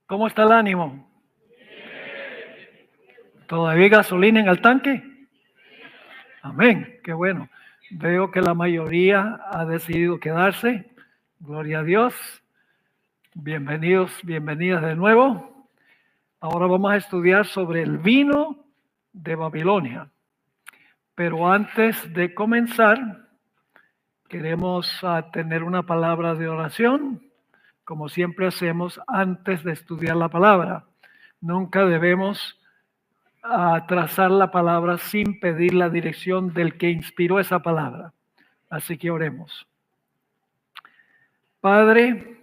¿Cómo está el ánimo? ¿Todavía hay gasolina en el tanque? Amén, qué bueno. Veo que la mayoría ha decidido quedarse. Gloria a Dios. Bienvenidos, bienvenidas de nuevo. Ahora vamos a estudiar sobre el vino de Babilonia. Pero antes de comenzar, queremos tener una palabra de oración, como siempre hacemos antes de estudiar la palabra. Nunca debemos trazar la palabra sin pedir la dirección del que inspiró esa palabra. Así que oremos. Padre,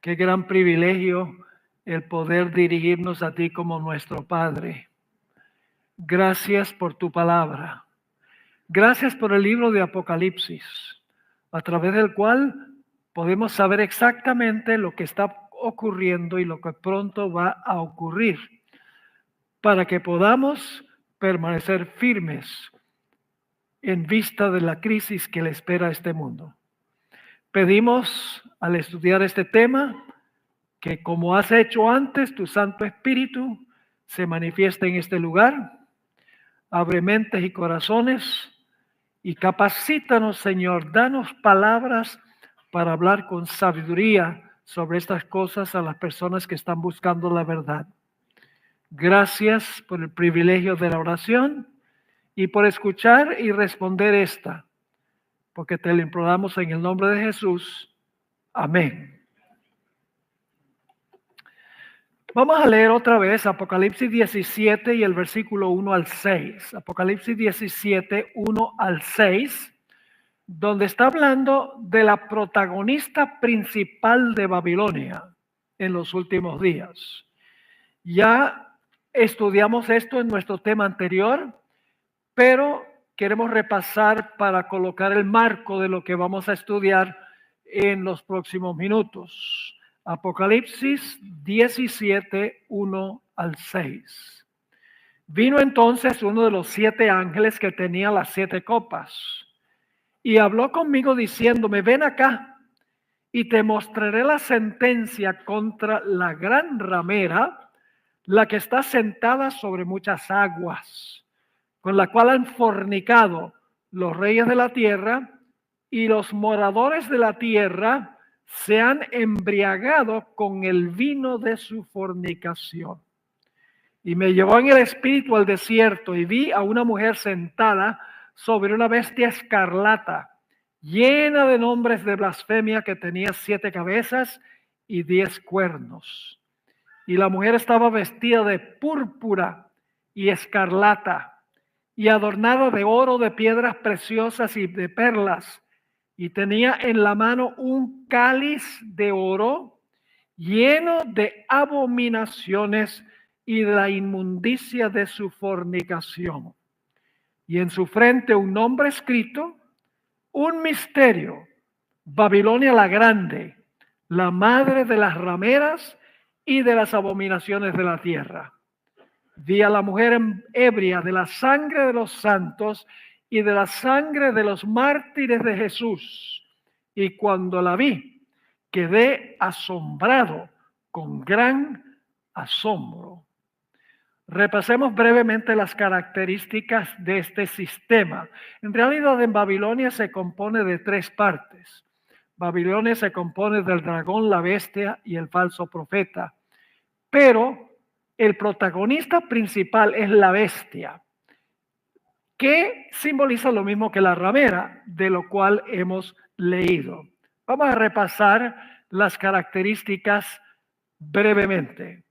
qué gran privilegio el poder dirigirnos a ti como nuestro Padre. Gracias por tu palabra. Gracias por el libro de Apocalipsis, a través del cual podemos saber exactamente lo que está ocurriendo y lo que pronto va a ocurrir, para que podamos permanecer firmes en vista de la crisis que le espera a este mundo. Pedimos al estudiar este tema que, como has hecho antes, tu Santo Espíritu se manifieste en este lugar, abre mentes y corazones y capacítanos, Señor, danos palabras para hablar con sabiduría sobre estas cosas a las personas que están buscando la verdad. Gracias por el privilegio de la oración y por escuchar y responder esta, porque te lo imploramos en el nombre de Jesús. Amén. Vamos a leer otra vez Apocalipsis 17 y el versículo 1 al 6. Apocalipsis 17, 1 al 6, donde está hablando de la protagonista principal de Babilonia en los últimos días. Ya estudiamos esto en nuestro tema anterior, pero queremos repasar para colocar el marco de lo que vamos a estudiar en los próximos minutos. Apocalipsis 17, 1 al 6. Vino entonces uno de los 7 ángeles que tenía las 7 copas y habló conmigo diciéndome: ven acá y te mostraré la sentencia contra la gran ramera, la que está sentada sobre muchas aguas, con la cual han fornicado los reyes de la tierra, y los moradores de la tierra se han embriagado con el vino de su fornicación. Y me llevó en el espíritu al desierto, y vi a una mujer sentada sobre una bestia escarlata, llena de nombres de blasfemia, que tenía 7 cabezas y 10 cuernos. Y la mujer estaba vestida de púrpura y escarlata, y adornada de oro, de piedras preciosas y de perlas, y tenía en la mano un cáliz de oro lleno de abominaciones y de la inmundicia de su fornicación. Y en su frente un nombre escrito, un misterio: Babilonia la grande, la madre de las rameras y de las abominaciones de la tierra. Vi a la mujer ebria de la sangre de los santos y de la sangre de los mártires de Jesús. Y cuando la vi, quedé asombrado con gran asombro. Repasemos brevemente las características de este sistema. En realidad, en Babilonia se compone de 3 partes. Babilonia se compone del dragón, la bestia y el falso profeta. Pero el protagonista principal es la bestia, que simboliza lo mismo que la ramera, de lo cual hemos leído. Vamos a repasar las características brevemente.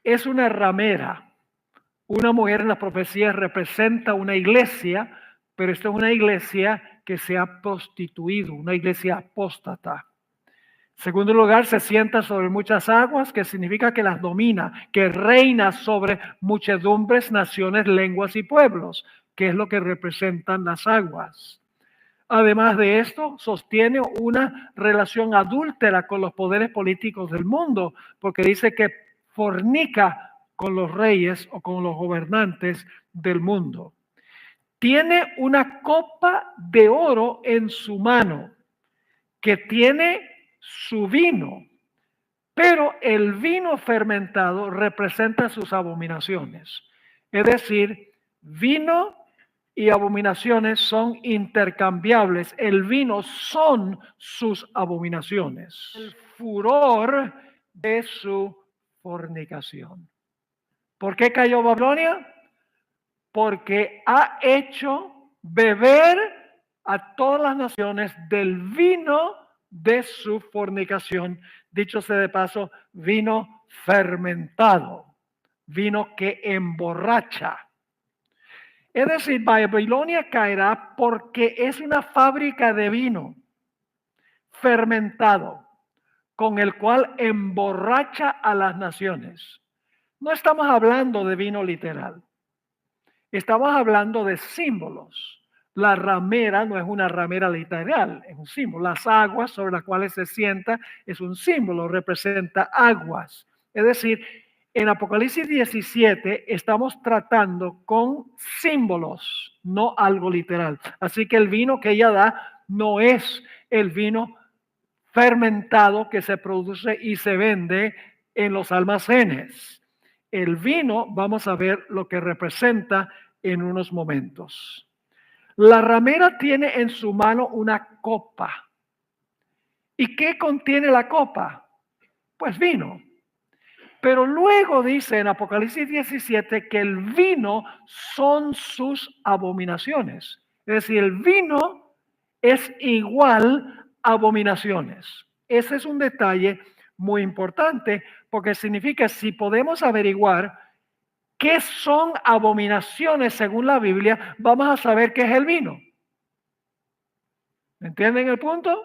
Es una ramera. Una mujer en las profecías representa una iglesia, pero esta es una iglesia que se ha prostituido, una iglesia apóstata. En segundo lugar, se sienta sobre muchas aguas, que significa que las domina, que reina sobre muchedumbres, naciones, lenguas y pueblos, que es lo que representan las aguas. Además de esto, sostiene una relación adúltera con los poderes políticos del mundo, porque dice que fornica con los reyes o con los gobernantes del mundo. Tiene una copa de oro en su mano, que tiene su vino, Pero el vino fermentado representa sus abominaciones. Es decir, vino y abominaciones son intercambiables. El vino son sus abominaciones. El furor de su fornicación. ¿Por qué cayó Babilonia? Porque ha hecho beber a todas las naciones del vino de su fornicación. Dicho sea de paso, vino fermentado, vino que emborracha. Es decir, Babilonia caerá porque es una fábrica de vino fermentado, con el cual emborracha a las naciones. No estamos hablando de vino literal. Estamos hablando de símbolos. La ramera no es una ramera literal, es un símbolo. Las aguas sobre las cuales se sienta es un símbolo, representa aguas. Es decir, en Apocalipsis 17 estamos tratando con símbolos, no algo literal. Así que el vino que ella da no es el vino fermentado que se produce y se vende en los almacenes. El vino, vamos a ver lo que representa en unos momentos. La ramera tiene en su mano una copa. ¿Y qué contiene la copa? Pues vino. Pero luego dice en Apocalipsis 17 que el vino son sus abominaciones. Es decir, el vino es igual a abominaciones. Ese es un detalle muy importante porque significa si podemos averiguar qué son abominaciones según la Biblia, vamos a saber qué es el vino. ¿Me entienden el punto?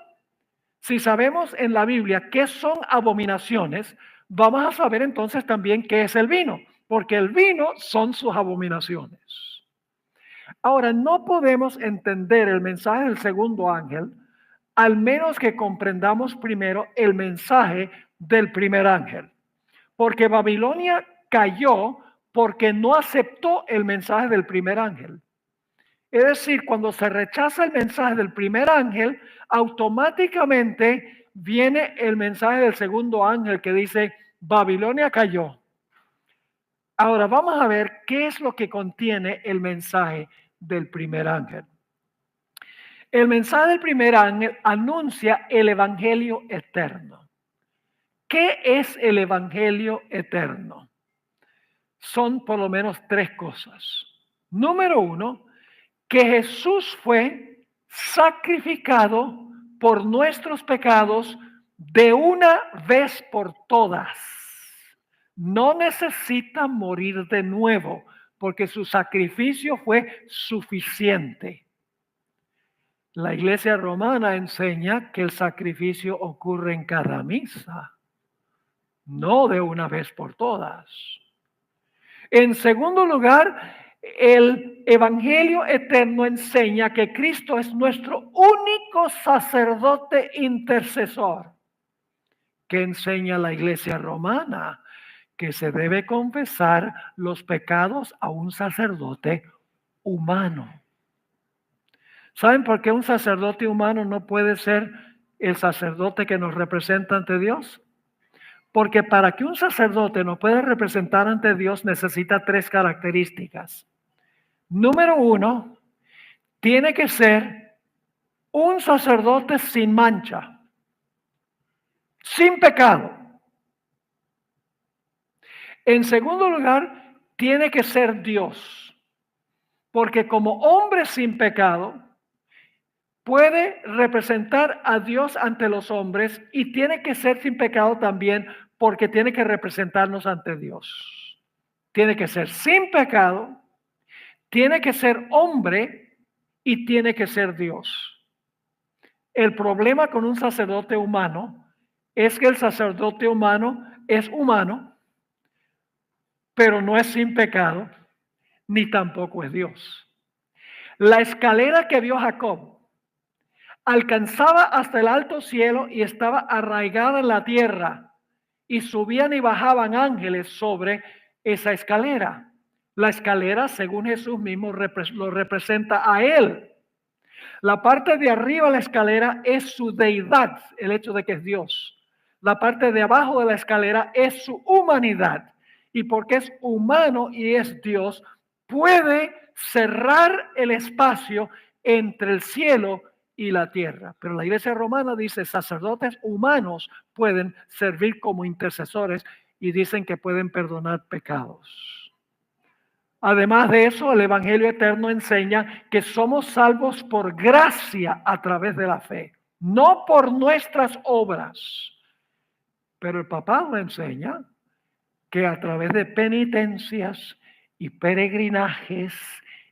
Si sabemos en la Biblia qué son abominaciones, vamos a saber entonces también qué es el vino, porque el vino son sus abominaciones. Ahora, no podemos entender el mensaje del segundo ángel al menos que comprendamos primero el mensaje del primer ángel, porque Babilonia cayó porque no aceptó el mensaje del primer ángel. Es decir, cuando se rechaza el mensaje del primer ángel, automáticamente viene el mensaje del segundo ángel que dice, Babilonia cayó. Ahora vamos a ver qué es lo que contiene el mensaje del primer ángel. El mensaje del primer ángel anuncia el evangelio eterno. ¿Qué es el evangelio eterno? Son por lo menos tres cosas. Número uno, que Jesús fue sacrificado por nuestros pecados de una vez por todas. No necesita morir de nuevo porque su sacrificio fue suficiente. La Iglesia romana enseña que el sacrificio ocurre en cada misa, no de una vez por todas. En segundo lugar, el Evangelio eterno enseña que Cristo es nuestro único sacerdote intercesor. ¿Qué enseña la Iglesia romana? Que se debe confesar los pecados a un sacerdote humano. ¿Saben por qué un sacerdote humano no puede ser el sacerdote que nos representa ante Dios? Porque para que un sacerdote nos pueda representar ante Dios necesita tres características. Número uno, tiene que ser un sacerdote sin mancha, sin pecado. En segundo lugar, tiene que ser Dios, porque como hombre sin pecado, puede representar a Dios ante los hombres y tiene que ser sin pecado también porque tiene que representarnos ante Dios. Tiene que ser sin pecado, tiene que ser hombre y tiene que ser Dios. El problema con un sacerdote humano es que el sacerdote humano es humano, pero no es sin pecado, ni tampoco es Dios. La escalera que vio Jacob alcanzaba hasta el alto cielo y estaba arraigada en la tierra, y subían y bajaban ángeles sobre esa escalera. La escalera, según Jesús mismo, lo representa a él. La parte de arriba de la escalera es su deidad, el hecho de que es Dios. la parte de abajo de la escalera es su humanidad. Y porque es humano y es Dios, puede cerrar el espacio entre el cielo y la tierra. Pero la iglesia romana dice sacerdotes humanos pueden servir como intercesores y dicen que pueden perdonar pecados. Además de eso, el Evangelio eterno enseña que somos salvos por gracia a través de la fe, no por nuestras obras. Pero el papado enseña que a través de penitencias y peregrinajes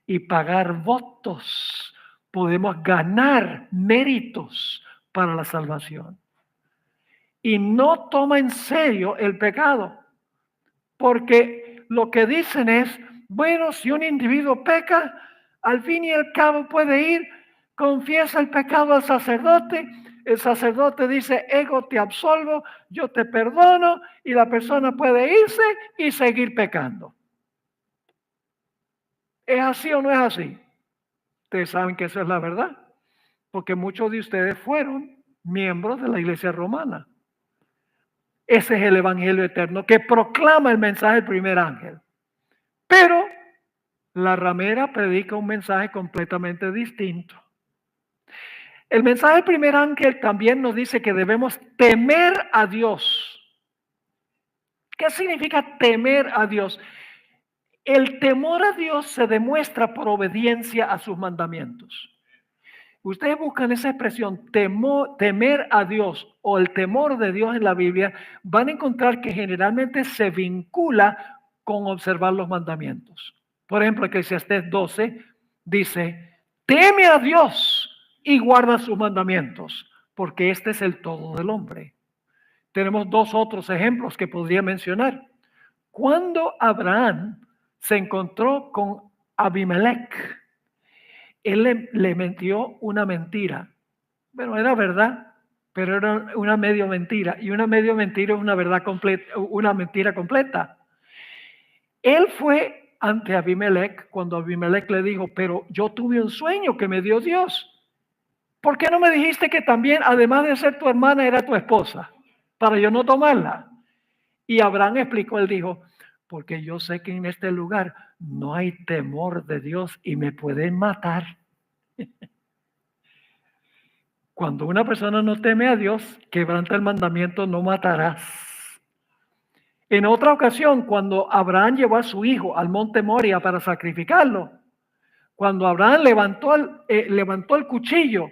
y pagar votos podemos ganar méritos para la salvación. Y no toma en serio el pecado, porque lo que dicen es, bueno, si un individuo peca, al fin y al cabo puede ir, confiesa el pecado al sacerdote, el sacerdote dice, ego te absolvo, yo te perdono, y la persona puede irse y seguir pecando. ¿Es así o no es así? Ustedes saben que eso es la verdad, porque muchos de ustedes fueron miembros de la iglesia romana. Ese es el evangelio eterno que proclama el mensaje del primer ángel. Pero la ramera predica un mensaje completamente distinto. El mensaje del primer ángel también nos dice que debemos temer a Dios. ¿Qué significa temer a Dios? El temor a Dios se demuestra por obediencia a sus mandamientos. Ustedes buscan esa expresión, temer a Dios o el temor de Dios en la Biblia, van a encontrar que generalmente se vincula con observar los mandamientos. Por ejemplo, Eclesiastés 12 dice, teme a Dios y guarda sus mandamientos, porque este es el todo del hombre. Tenemos dos otros ejemplos que podría mencionar. Cuando Abraham se encontró con Abimelech, él le mentió una mentira. Bueno, era verdad, pero era una medio mentira. Y una medio mentira es una verdad completa, una mentira completa. Él fue ante Abimelech cuando Abimelech le dijo, pero yo tuve un sueño que me dio Dios. ¿Por qué no me dijiste que también, además de ser tu hermana, era tu esposa? Para yo no tomarla. Y Abraham explicó, él dijo, porque yo sé que en este lugar no hay temor de Dios y me pueden matar. Cuando una persona no teme a Dios, quebranta el mandamiento, no matarás. En otra ocasión, cuando Abraham llevó a su hijo al monte Moria para sacrificarlo, cuando Abraham levantó el cuchillo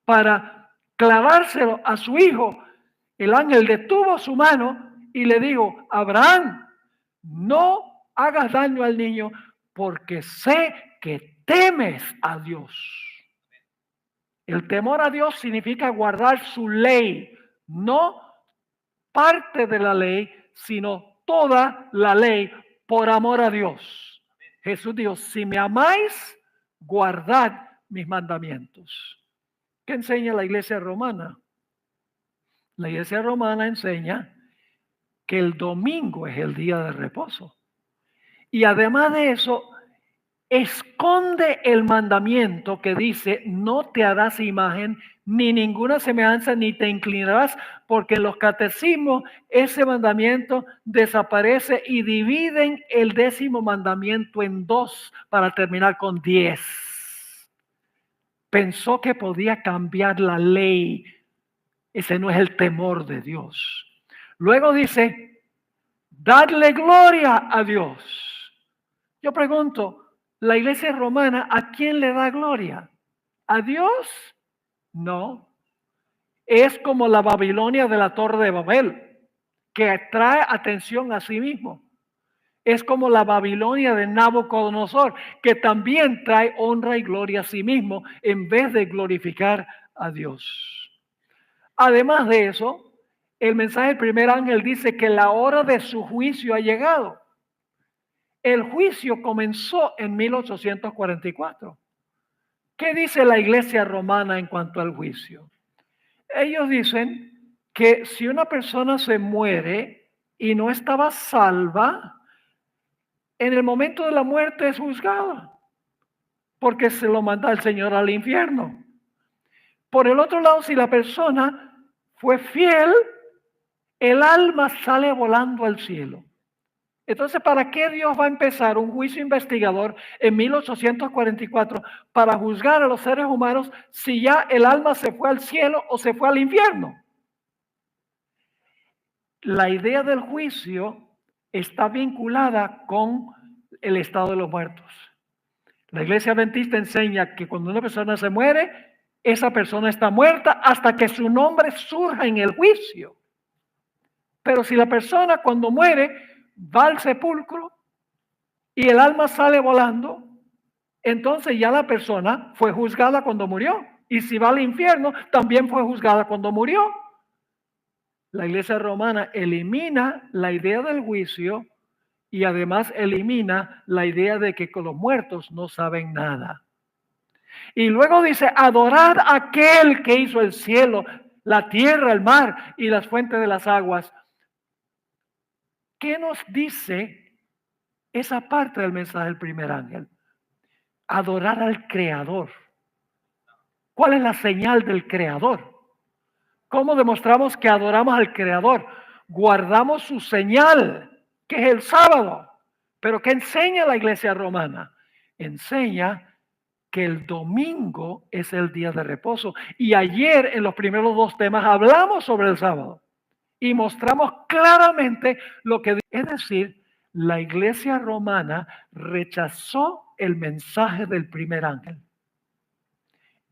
para clavárselo a su hijo, el ángel detuvo su mano y le dijo, Abraham, no hagas daño al niño porque sé que temes a Dios. El temor a Dios significa guardar su ley, no parte de la ley, sino toda la ley por amor a Dios. Jesús dijo, si me amáis, guardad mis mandamientos. ¿Qué enseña la iglesia romana? La iglesia romana enseña que el domingo es el día de reposo. Y además de eso, esconde el mandamiento que dice, no te harás imagen, ni ninguna semejanza, ni te inclinarás, porque en los catecismos ese mandamiento desaparece y dividen el 10º mandamiento en 2 para terminar con 10. Pensó que podía cambiar la ley. Ese no es el temor de Dios. Luego dice, dadle gloria a Dios. Yo pregunto, la iglesia romana, ¿a quién le da gloria? ¿A Dios? No. Es como la Babilonia de la Torre de Babel, que atrae atención a sí mismo. Es como la Babilonia de Nabucodonosor, que también trae honra y gloria a sí mismo en vez de glorificar a Dios. Además de eso, el mensaje del primer ángel dice que la hora de su juicio ha llegado. El juicio comenzó en 1844. ¿Qué dice la iglesia romana en cuanto al juicio? Ellos dicen que si una persona se muere y no estaba salva, en el momento de la muerte es juzgada, porque se lo manda el Señor al infierno. Por el otro lado, si la persona fue fiel, el alma sale volando al cielo. Entonces, ¿para qué Dios va a empezar un juicio investigador en 1844 para juzgar a los seres humanos si ya el alma se fue al cielo o se fue al infierno? La idea del juicio está vinculada con el estado de los muertos. La Iglesia Adventista enseña que cuando una persona se muere, esa persona está muerta hasta que su nombre surja en el juicio. Pero si la persona cuando muere va al sepulcro y el alma sale volando, entonces ya la persona fue juzgada cuando murió. Y si va al infierno, también fue juzgada cuando murió. La Iglesia romana elimina la idea del juicio y además elimina la idea de que con los muertos no saben nada. Y luego dice, adorad a aquel que hizo el cielo, la tierra, el mar y las fuentes de las aguas. ¿Qué nos dice esa parte del mensaje del primer ángel? Adorar al Creador. ¿Cuál es la señal del Creador? ¿Cómo demostramos que adoramos al Creador? Guardamos su señal, que es el sábado. Pero ¿qué enseña la Iglesia romana? Enseña que el domingo es el día de reposo. Y ayer en los primeros dos temas hablamos sobre el sábado y mostramos claramente lo que es decir, la Iglesia romana rechazó el mensaje del primer ángel.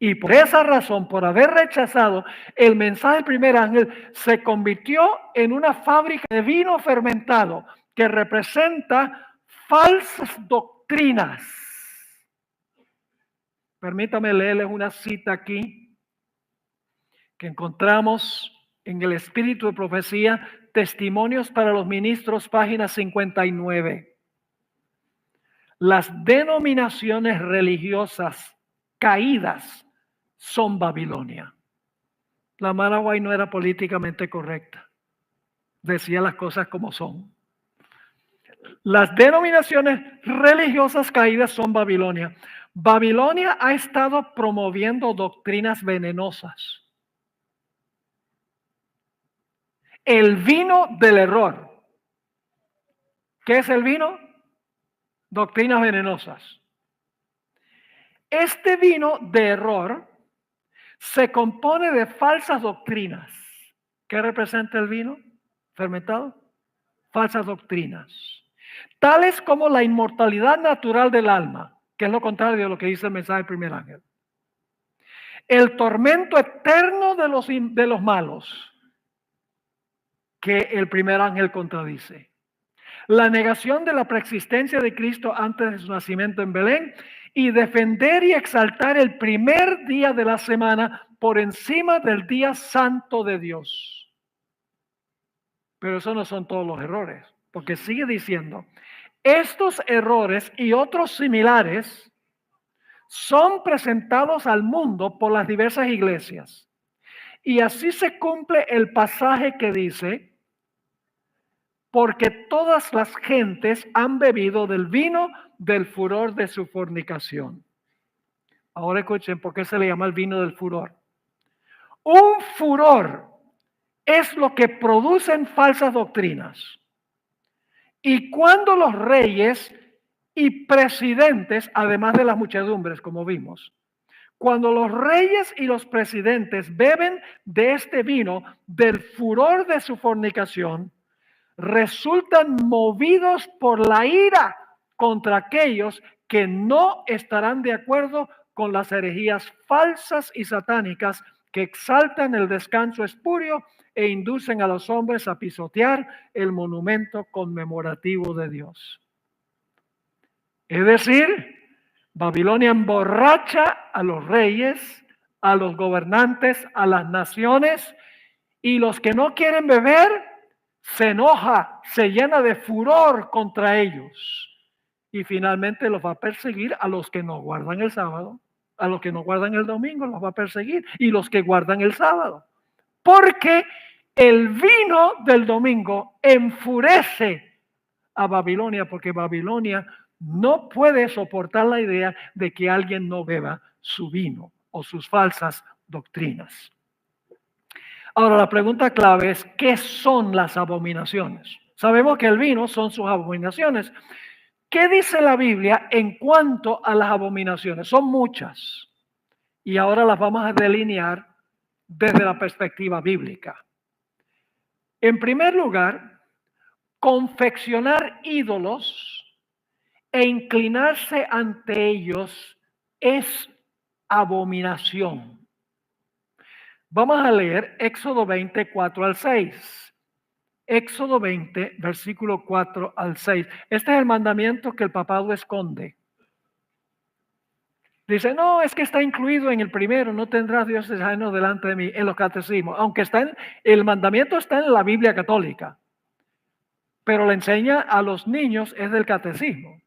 Y por esa razón, por haber rechazado el mensaje del primer ángel, se convirtió en una fábrica de vino fermentado que representa falsas doctrinas. Permítame leerles una cita aquí que encontramos en el Espíritu de Profecía, Testimonios para los Ministros, página 59. Las denominaciones religiosas caídas son Babilonia. La hermana White no era políticamente correcta. Decía las cosas como son. Las denominaciones religiosas caídas son Babilonia. Babilonia ha estado promoviendo doctrinas venenosas. El vino del error. ¿Qué es el vino? Doctrinas venenosas. Este vino de error se compone de falsas doctrinas. ¿Qué representa el vino fermentado? Falsas doctrinas. Tales como la inmortalidad natural del alma, que es lo contrario de lo que dice el mensaje del primer ángel. El tormento eterno de los malos, que el primer ángel contradice. La negación de la preexistencia de Cristo antes de su nacimiento en Belén y defender y exaltar el primer día de la semana por encima del día santo de Dios. Pero eso no son todos los errores, porque sigue diciendo, estos errores y otros similares son presentados al mundo por las diversas iglesias. Y así se cumple el pasaje que dice, porque todas las gentes han bebido del vino del furor de su fornicación. Ahora escuchen por qué se le llama el vino del furor. Un furor es lo que producen falsas doctrinas. Y cuando los reyes y presidentes, además de las muchedumbres, como vimos, cuando los reyes y los presidentes beben de este vino del furor de su fornicación, resultan movidos por la ira contra aquellos que no estarán de acuerdo con las herejías falsas y satánicas que exaltan el descanso espurio e inducen a los hombres a pisotear el monumento conmemorativo de Dios. Es decir, Babilonia emborracha a los reyes, a los gobernantes, a las naciones, y los que no quieren beber se enoja, se llena de furor contra ellos. Y finalmente los va a perseguir a los que no guardan el sábado, a los que no guardan el domingo los va a perseguir, y los que guardan el sábado. Porque el vino del domingo enfurece a Babilonia, porque Babilonia no puede soportar la idea de que alguien no beba su vino o sus falsas doctrinas. Ahora, la pregunta clave es, ¿qué son las abominaciones? Sabemos que el vino son sus abominaciones. ¿Qué dice la Biblia en cuanto a las abominaciones? Son muchas. Y ahora las vamos a delinear desde la perspectiva bíblica. En primer lugar, confeccionar ídolos e inclinarse ante ellos es abominación. Vamos a leer Éxodo 20, 4 al 6. Éxodo 20, versículo 4 al 6. Este es el mandamiento que el papado esconde. Dice, no, es que está incluido en el primero, no tendrás dioses ajenos delante de mí, en los catecismos, aunque el mandamiento está en la Biblia católica, pero le enseña a los niños es del catecismo.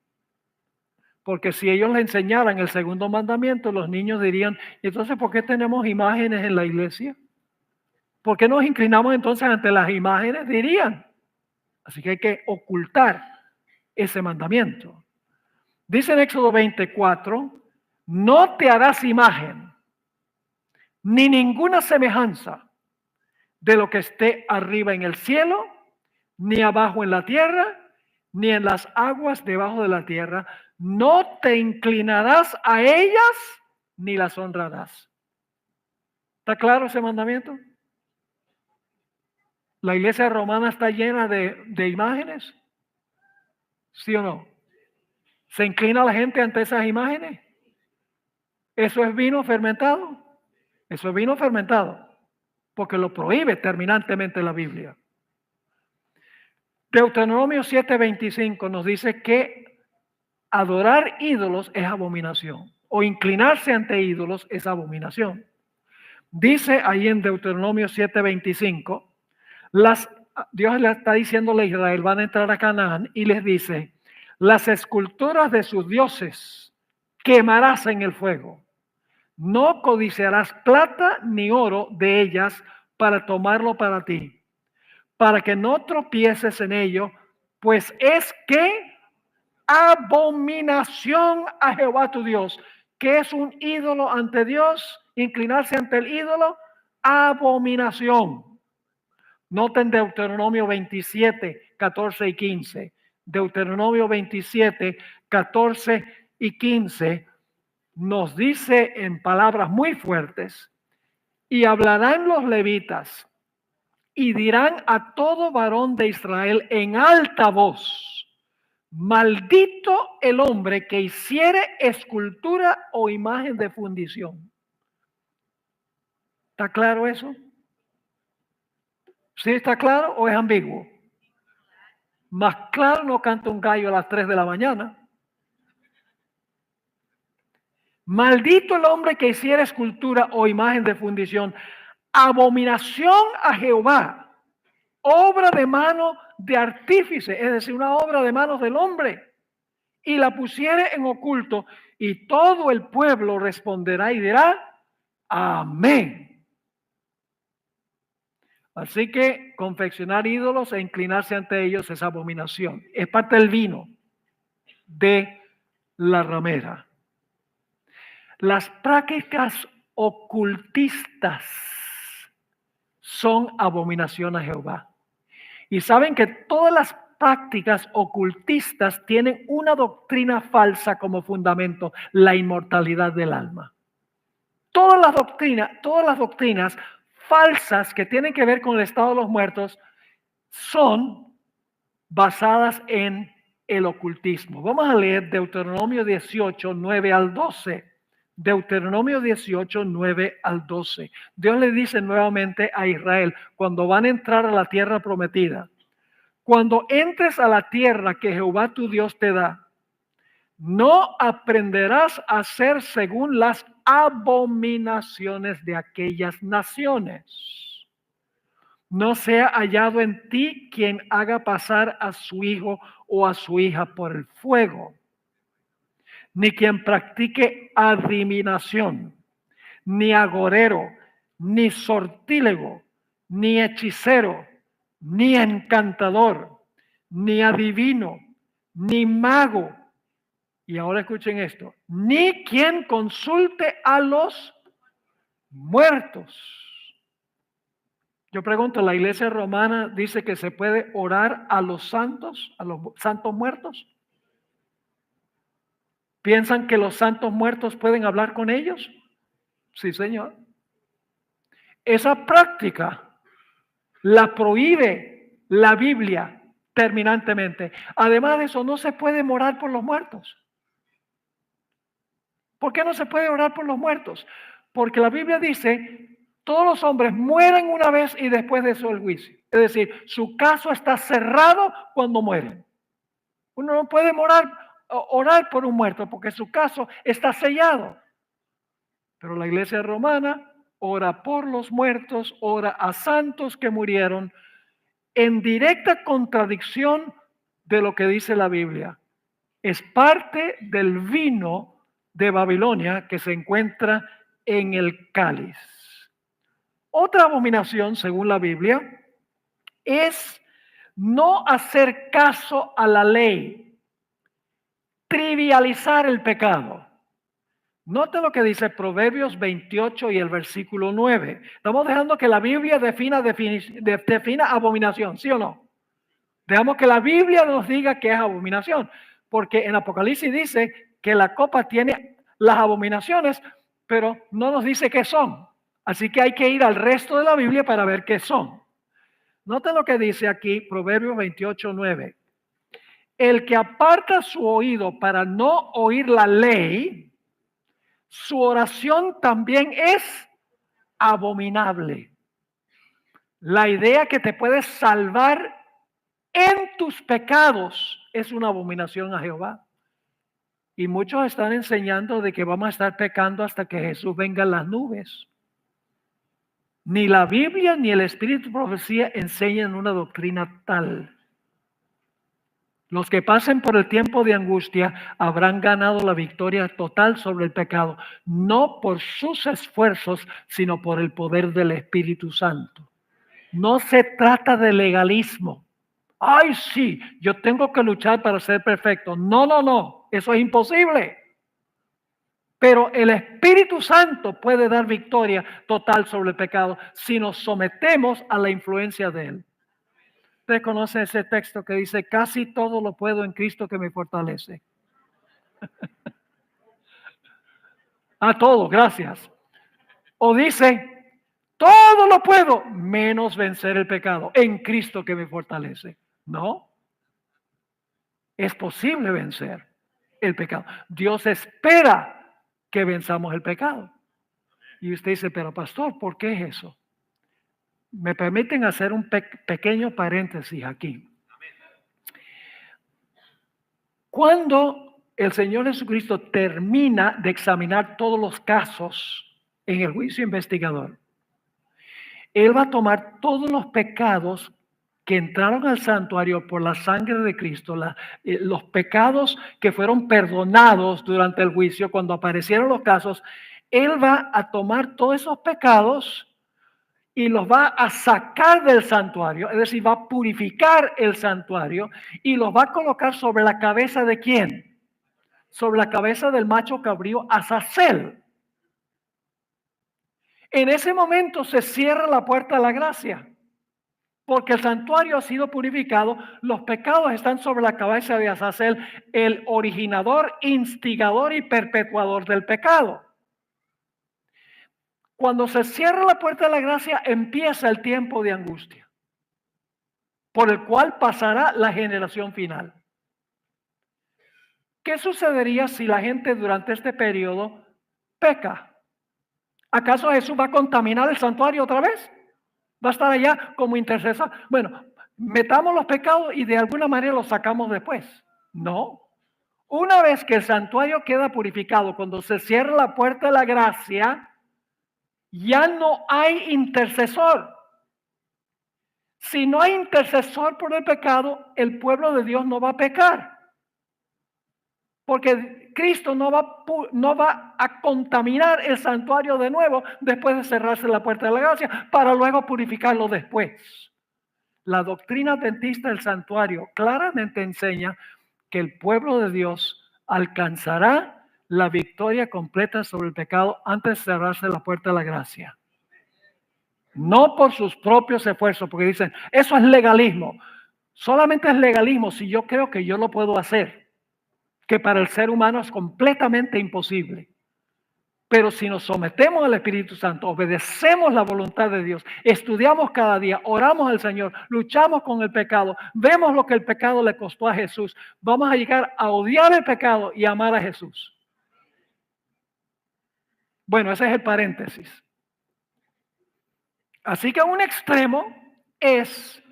Porque si ellos le enseñaran el segundo mandamiento, los niños dirían, entonces, ¿por qué tenemos imágenes en la iglesia? ¿Por qué nos inclinamos entonces ante las imágenes? Dirían. Así que hay que ocultar ese mandamiento. Dice en Éxodo 24, no te harás imagen, ni ninguna semejanza de lo que esté arriba en el cielo, ni abajo en la tierra, ni en las aguas debajo de la tierra. No te inclinarás a ellas, ni las honrarás. ¿Está claro ese mandamiento? ¿La iglesia romana está llena de imágenes? ¿Sí o no? ¿Se inclina la gente ante esas imágenes? ¿Eso es vino fermentado? Eso es vino fermentado, porque lo prohíbe terminantemente la Biblia. Deuteronomio 7:25 nos dice que adorar ídolos es abominación, o inclinarse ante ídolos es abominación. Dice ahí en Deuteronomio 7:25, Dios le está diciéndole a Israel, van a entrar a Canaán, y les dice, las esculturas de sus dioses quemarás en el fuego. No codiciarás plata ni oro de ellas para tomarlo para ti, para que no tropieces en ello, pues es que abominación a Jehová tu Dios. ¿Qué es un ídolo ante Dios? Inclinarse ante el ídolo, abominación. Noten Deuteronomio 27, 14 y 15. Deuteronomio 27, 14 y 15 nos dice en palabras muy fuertes, y hablarán los levitas y dirán a todo varón de Israel en alta voz, maldito el hombre que hiciere escultura o imagen de fundición. ¿Está claro eso? ¿Sí está claro o es ambiguo? Más claro no canta un gallo a las 3 de la mañana. Maldito el hombre que hiciera escultura o imagen de fundición, abominación a Jehová, obra de mano de artífice, es decir, una obra de manos del hombre, y la pusiere en oculto, y todo el pueblo responderá y dirá, amén. Así que confeccionar ídolos e inclinarse ante ellos es abominación. Es parte del vino de la ramera. Las prácticas ocultistas son abominación a Jehová. Y saben que todas las prácticas ocultistas tienen una doctrina falsa como fundamento, la inmortalidad del alma. Todas las doctrinas falsas que tienen que ver con el estado de los muertos son basadas en el ocultismo. Vamos a leer Deuteronomio 18, 9 al 12. Deuteronomio 18, 9 al 12. Dios le dice nuevamente a Israel, cuando van a entrar a la tierra prometida, cuando entres a la tierra que Jehová tu Dios te da, no aprenderás a hacer según las abominaciones de aquellas naciones. No sea hallado en ti quien haga pasar a su hijo o a su hija por el fuego, ni quien practique adivinación, ni agorero, ni sortílego, ni hechicero, ni encantador, ni adivino, ni mago. Y ahora escuchen esto, ni quien consulte a los muertos. Yo pregunto, ¿la iglesia romana dice que se puede orar a los santos muertos? ¿Piensan que los santos muertos pueden hablar con ellos? Sí, Señor. Esa práctica la prohíbe la Biblia terminantemente. Además de eso, no se puede orar por los muertos. ¿Por qué no se puede orar por los muertos? Porque la Biblia dice, todos los hombres mueren una vez y después de eso el juicio. Es decir, su caso está cerrado cuando mueren. Uno no puede orar por un muerto porque su caso está sellado. Pero la iglesia romana ora por los muertos, ora a santos que murieron en directa contradicción de lo que dice la Biblia. Es parte del vino de Babilonia que se encuentra en el cáliz. Otra abominación, según la Biblia, es no hacer caso a la ley, trivializar el pecado. Note lo que dice Proverbios 28 y el versículo 9. Estamos dejando que la Biblia defina abominación, ¿sí o no? Dejamos que la Biblia nos diga que es abominación, porque en Apocalipsis dice que la copa tiene las abominaciones, pero no nos dice qué son. Así que hay que ir al resto de la Biblia para ver qué son. Note lo que dice aquí Proverbios 28, 9. El que aparta su oído para no oír la ley, su oración también es abominable. La idea que te puedes salvar en tus pecados es una abominación a Jehová. Y muchos están enseñando de que vamos a estar pecando hasta que Jesús venga en las nubes. Ni la Biblia ni el Espíritu de Profecía enseñan una doctrina tal. Los que pasen por el tiempo de angustia habrán ganado la victoria total sobre el pecado, no por sus esfuerzos, sino por el poder del Espíritu Santo. No se trata de legalismo. Ay, sí, yo tengo que luchar para ser perfecto. No, no, no, eso es imposible. Pero el Espíritu Santo puede dar victoria total sobre el pecado si nos sometemos a la influencia de él. Usted conoce ese texto que dice, casi todo lo puedo en Cristo que me fortalece. A todo, gracias. O dice, todo lo puedo menos vencer el pecado en Cristo que me fortalece. No. Es posible vencer el pecado. Dios espera que venzamos el pecado. Y usted dice, pero pastor, ¿por qué es eso? Me permiten hacer un pequeño paréntesis aquí. Cuando el Señor Jesucristo termina de examinar todos los casos en el juicio investigador, Él va a tomar todos los pecados que entraron al santuario por la sangre de Cristo, los pecados que fueron perdonados durante el juicio, cuando aparecieron los casos, Él va a tomar todos esos pecados y los va a sacar del santuario, es decir, va a purificar el santuario y los va a colocar sobre la cabeza de ¿quién? Sobre la cabeza del macho cabrío Azazel. En ese momento se cierra la puerta de la gracia, porque el santuario ha sido purificado, los pecados están sobre la cabeza de Azazel, el originador, instigador y perpetuador del pecado. Cuando se cierra la puerta de la gracia, empieza el tiempo de angustia, por el cual pasará la generación final. ¿Qué sucedería si la gente durante este periodo peca? ¿Acaso Jesús va a contaminar el santuario otra vez? ¿Va a estar allá como intercesor? Bueno, metamos los pecados y de alguna manera los sacamos después. No. Una vez que el santuario queda purificado, cuando se cierra la puerta de la gracia, ya no hay intercesor. Si no hay intercesor por el pecado, el pueblo de Dios no va a pecar. Porque Cristo no va a contaminar el santuario de nuevo después de cerrarse la puerta de la gracia para luego purificarlo después. La doctrina adventista del santuario claramente enseña que el pueblo de Dios alcanzará la victoria completa sobre el pecado antes de cerrarse la puerta de la gracia. no por sus propios esfuerzos, porque dicen, eso es legalismo. Solamente es legalismo si yo creo que yo lo puedo hacer, que para el ser humano es completamente imposible. Pero si nos sometemos al Espíritu Santo, obedecemos la voluntad de Dios, estudiamos cada día, oramos al Señor, luchamos con el pecado, vemos lo que el pecado le costó a Jesús, vamos a llegar a odiar el pecado y amar a Jesús. Bueno, ese es el paréntesis. Así que un extremo es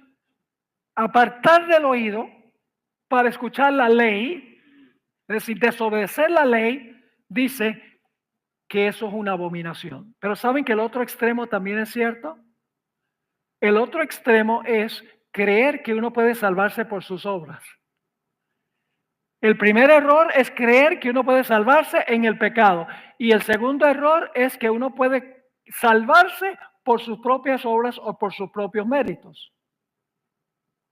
apartar del oído para escuchar la ley, es decir, desobedecer la ley, dice que eso es una abominación. Pero ¿saben que el otro extremo también es cierto? El otro extremo es creer que uno puede salvarse por sus obras. El primer error es creer que uno puede salvarse en el pecado. Y el segundo error es que uno puede salvarse por sus propias obras o por sus propios méritos.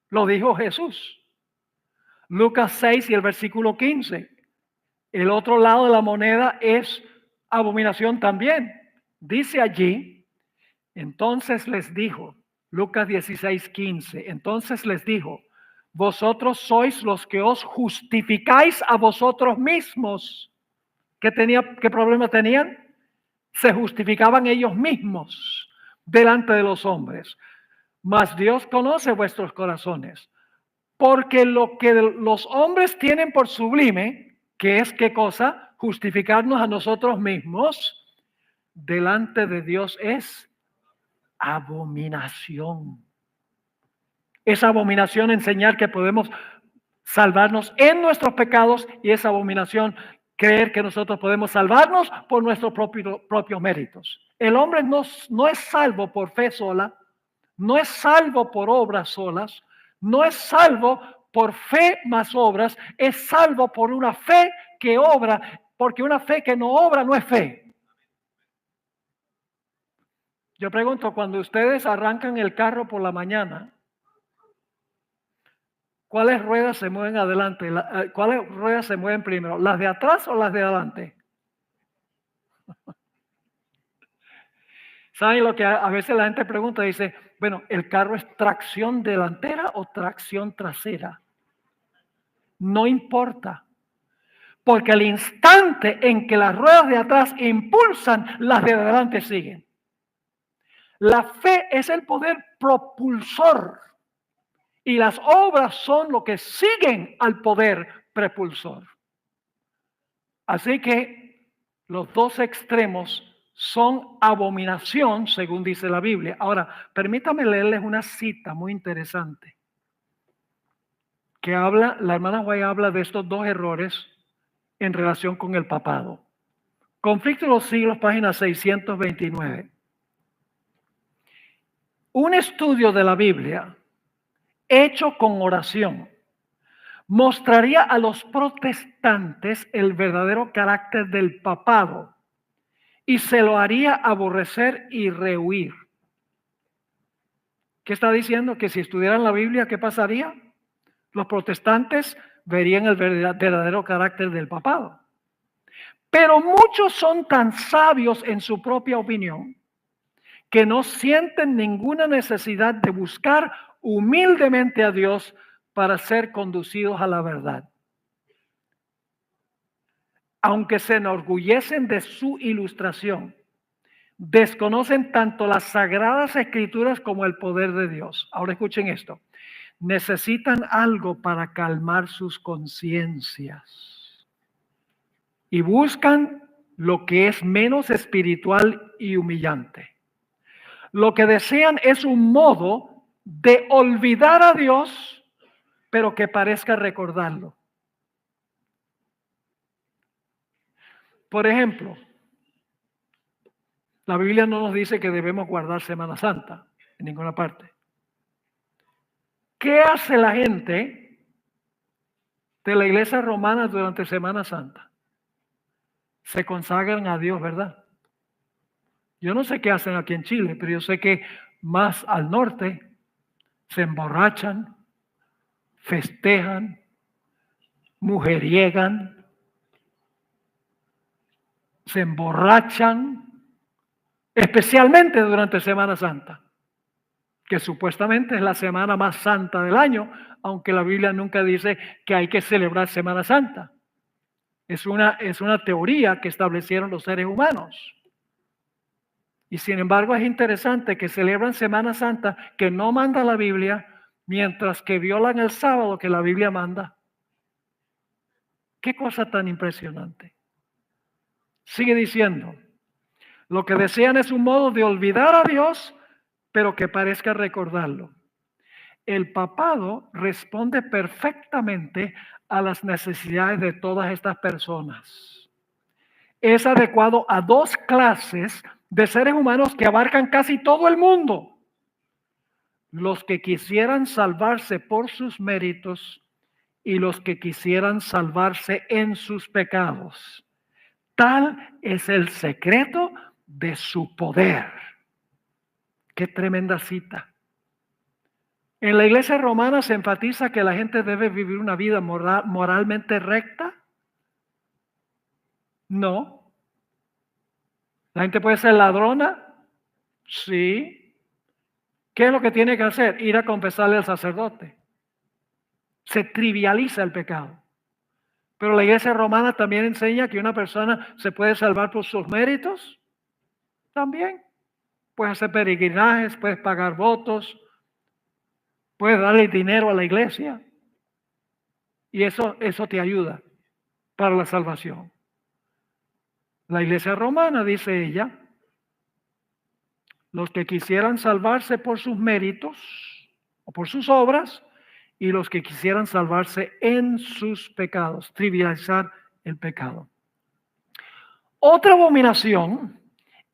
Lo dijo Jesús. Lucas 6 y el versículo 15. El otro lado de la moneda es abominación también. Dice allí, entonces les dijo, Lucas 16, 15, entonces les dijo, vosotros sois los que os justificáis a vosotros mismos. ¿Qué problema tenían? Se justificaban ellos mismos delante de los hombres. Mas Dios conoce vuestros corazones. Porque lo que los hombres tienen por sublime, que es ¿qué cosa? Justificarnos a nosotros mismos, delante de Dios es abominación. Es abominación enseñar que podemos salvarnos en nuestros pecados y es abominación creer que nosotros podemos salvarnos por nuestros propios méritos. El hombre no es salvo por fe sola, no es salvo por obras solas, no es salvo por fe más obras, es salvo por una fe que obra, porque una fe que no obra no es fe. Yo pregunto, cuando ustedes arrancan el carro por la mañana, ¿cuáles ruedas se mueven adelante? ¿Cuáles ruedas se mueven primero? ¿Las de atrás o las de adelante? ¿Saben lo que a veces la gente pregunta? Dice, bueno, ¿el carro es tracción delantera o tracción trasera? No importa. Porque al instante en que las ruedas de atrás impulsan, las de adelante siguen. La fe es el poder propulsor y las obras son lo que siguen al poder propulsor. Así que los dos extremos son abominación, según dice la Biblia. Ahora, permítame leerles una cita muy interesante que habla, la hermana White habla de estos dos errores en relación con el papado. Conflicto de los siglos, página 629. Un estudio de la Biblia hecho con oración mostraría a los protestantes el verdadero carácter del papado y se lo haría aborrecer y rehuir. ¿Qué está diciendo? Que si estudiaran la Biblia, ¿qué pasaría? Los protestantes verían el verdadero carácter del papado. Pero muchos son tan sabios en su propia opinión que no sienten ninguna necesidad de buscar humildemente a Dios para ser conducidos a la verdad. Aunque se enorgullecen de su ilustración, desconocen tanto las sagradas escrituras como el poder de Dios. Ahora escuchen esto. Necesitan algo para calmar sus conciencias y buscan lo que es menos espiritual y humillante. Lo que desean es un modo de olvidar a Dios, pero que parezca recordarlo. Por ejemplo, la Biblia no nos dice que debemos guardar Semana Santa en ninguna parte. ¿Qué hace la gente de la iglesia romana durante Semana Santa? Se consagran a Dios, ¿verdad? Yo no sé qué hacen aquí en Chile, pero yo sé que más al norte se emborrachan, festejan, mujeriegan, se emborrachan, especialmente durante Semana Santa, que supuestamente es la semana más santa del año, aunque la Biblia nunca dice que hay que celebrar Semana Santa. Es una teoría que establecieron los seres humanos. Y sin embargo es interesante que celebran Semana Santa que no manda la Biblia, mientras que violan el sábado que la Biblia manda. Qué cosa tan impresionante. Sigue diciendo, lo que desean es un modo de olvidar a Dios, pero que parezca recordarlo. El papado responde perfectamente a las necesidades de todas estas personas. Es adecuado a dos clases de seres humanos que abarcan casi todo el mundo. Los que quisieran salvarse por sus méritos y los que quisieran salvarse en sus pecados. Tal es el secreto de su poder. Qué tremenda cita. En la iglesia romana se enfatiza que la gente debe vivir una vida moralmente recta. No. ¿La gente puede ser ladrona? Sí. ¿Qué es lo que tiene que hacer? Ir a confesarle al sacerdote. Se trivializa el pecado. Pero la iglesia romana también enseña que una persona se puede salvar por sus méritos. También. Puedes hacer peregrinajes, puedes pagar votos, puedes darle dinero a la iglesia. Y eso te ayuda para la salvación. La iglesia romana, dice ella, los que quisieran salvarse por sus méritos o por sus obras y los que quisieran salvarse en sus pecados, trivializar el pecado. Otra abominación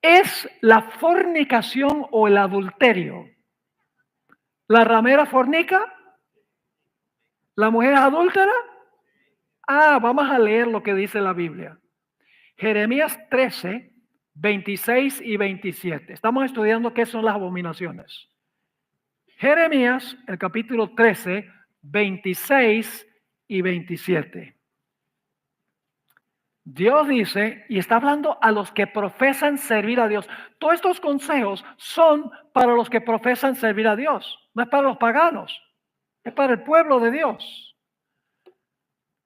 es la fornicación o el adulterio. ¿La ramera fornica? ¿La mujer es adúltera? Vamos a leer lo que dice la Biblia. Jeremías 13, 26 y 27. Estamos estudiando qué son las abominaciones. Jeremías, el capítulo 13, 26 y 27. Dios dice, y está hablando a los que profesan servir a Dios. Todos estos consejos son para los que profesan servir a Dios. No es para los paganos, es para el pueblo de Dios.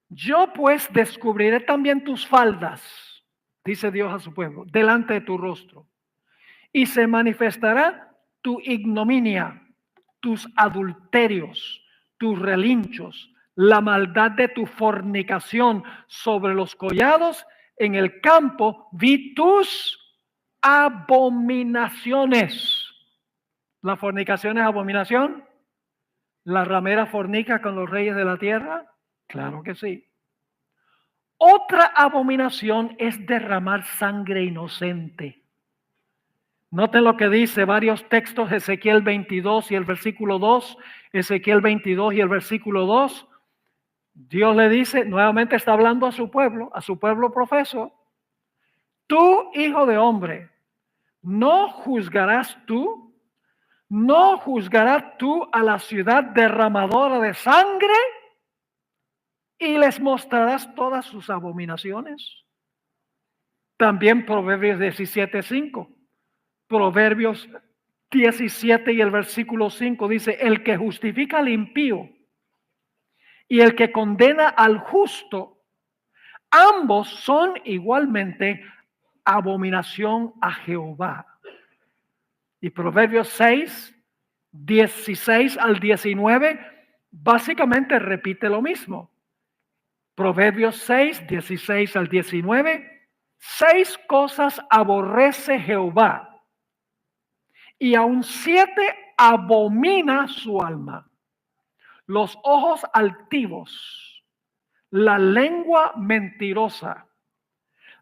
Yo pues descubriré también tus faldas, dice Dios a su pueblo, delante de tu rostro. Y se manifestará tu ignominia, tus adulterios, tus relinchos, la maldad de tu fornicación sobre los collados. En el campo vi tus abominaciones. ¿La fornicación es abominación? ¿La ramera fornica con los reyes de la tierra? Claro que sí. Otra abominación es derramar sangre inocente. Noten lo que dice varios textos, Ezequiel 22 y el versículo 2, Ezequiel 22 y el versículo 2. Dios le dice, nuevamente está hablando a su pueblo profeso. Tú, hijo de hombre, ¿no juzgarás tú? ¿No juzgarás tú a la ciudad derramadora de sangre? Y les mostrarás todas sus abominaciones. También Proverbios 17:5. Proverbios 17 y el versículo 5 dice, el que justifica al impío y el que condena al justo, ambos son igualmente abominación a Jehová. Y Proverbios 6, 16 al 19, básicamente repite lo mismo. Proverbios 6, 16 al 19, 6 cosas aborrece Jehová, y aun 7 abomina su alma: los ojos altivos, la lengua mentirosa,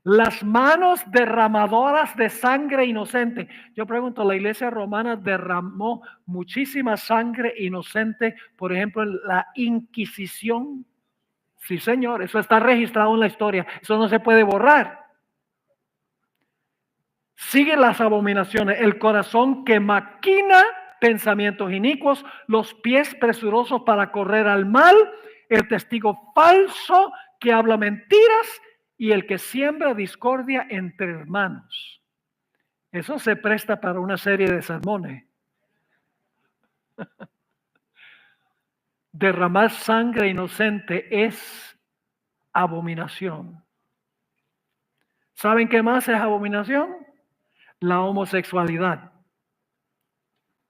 las manos derramadoras de sangre inocente. Yo pregunto, ¿la iglesia romana derramó muchísima sangre inocente, por ejemplo, en la Inquisición? Sí, señor, eso está registrado en la historia, eso no se puede borrar. Siguen las abominaciones: el corazón que maquina pensamientos inicuos, los pies presurosos para correr al mal, el testigo falso que habla mentiras y el que siembra discordia entre hermanos. Eso se presta para una serie de sermones. Derramar sangre inocente es abominación. ¿Saben qué más es abominación? La homosexualidad.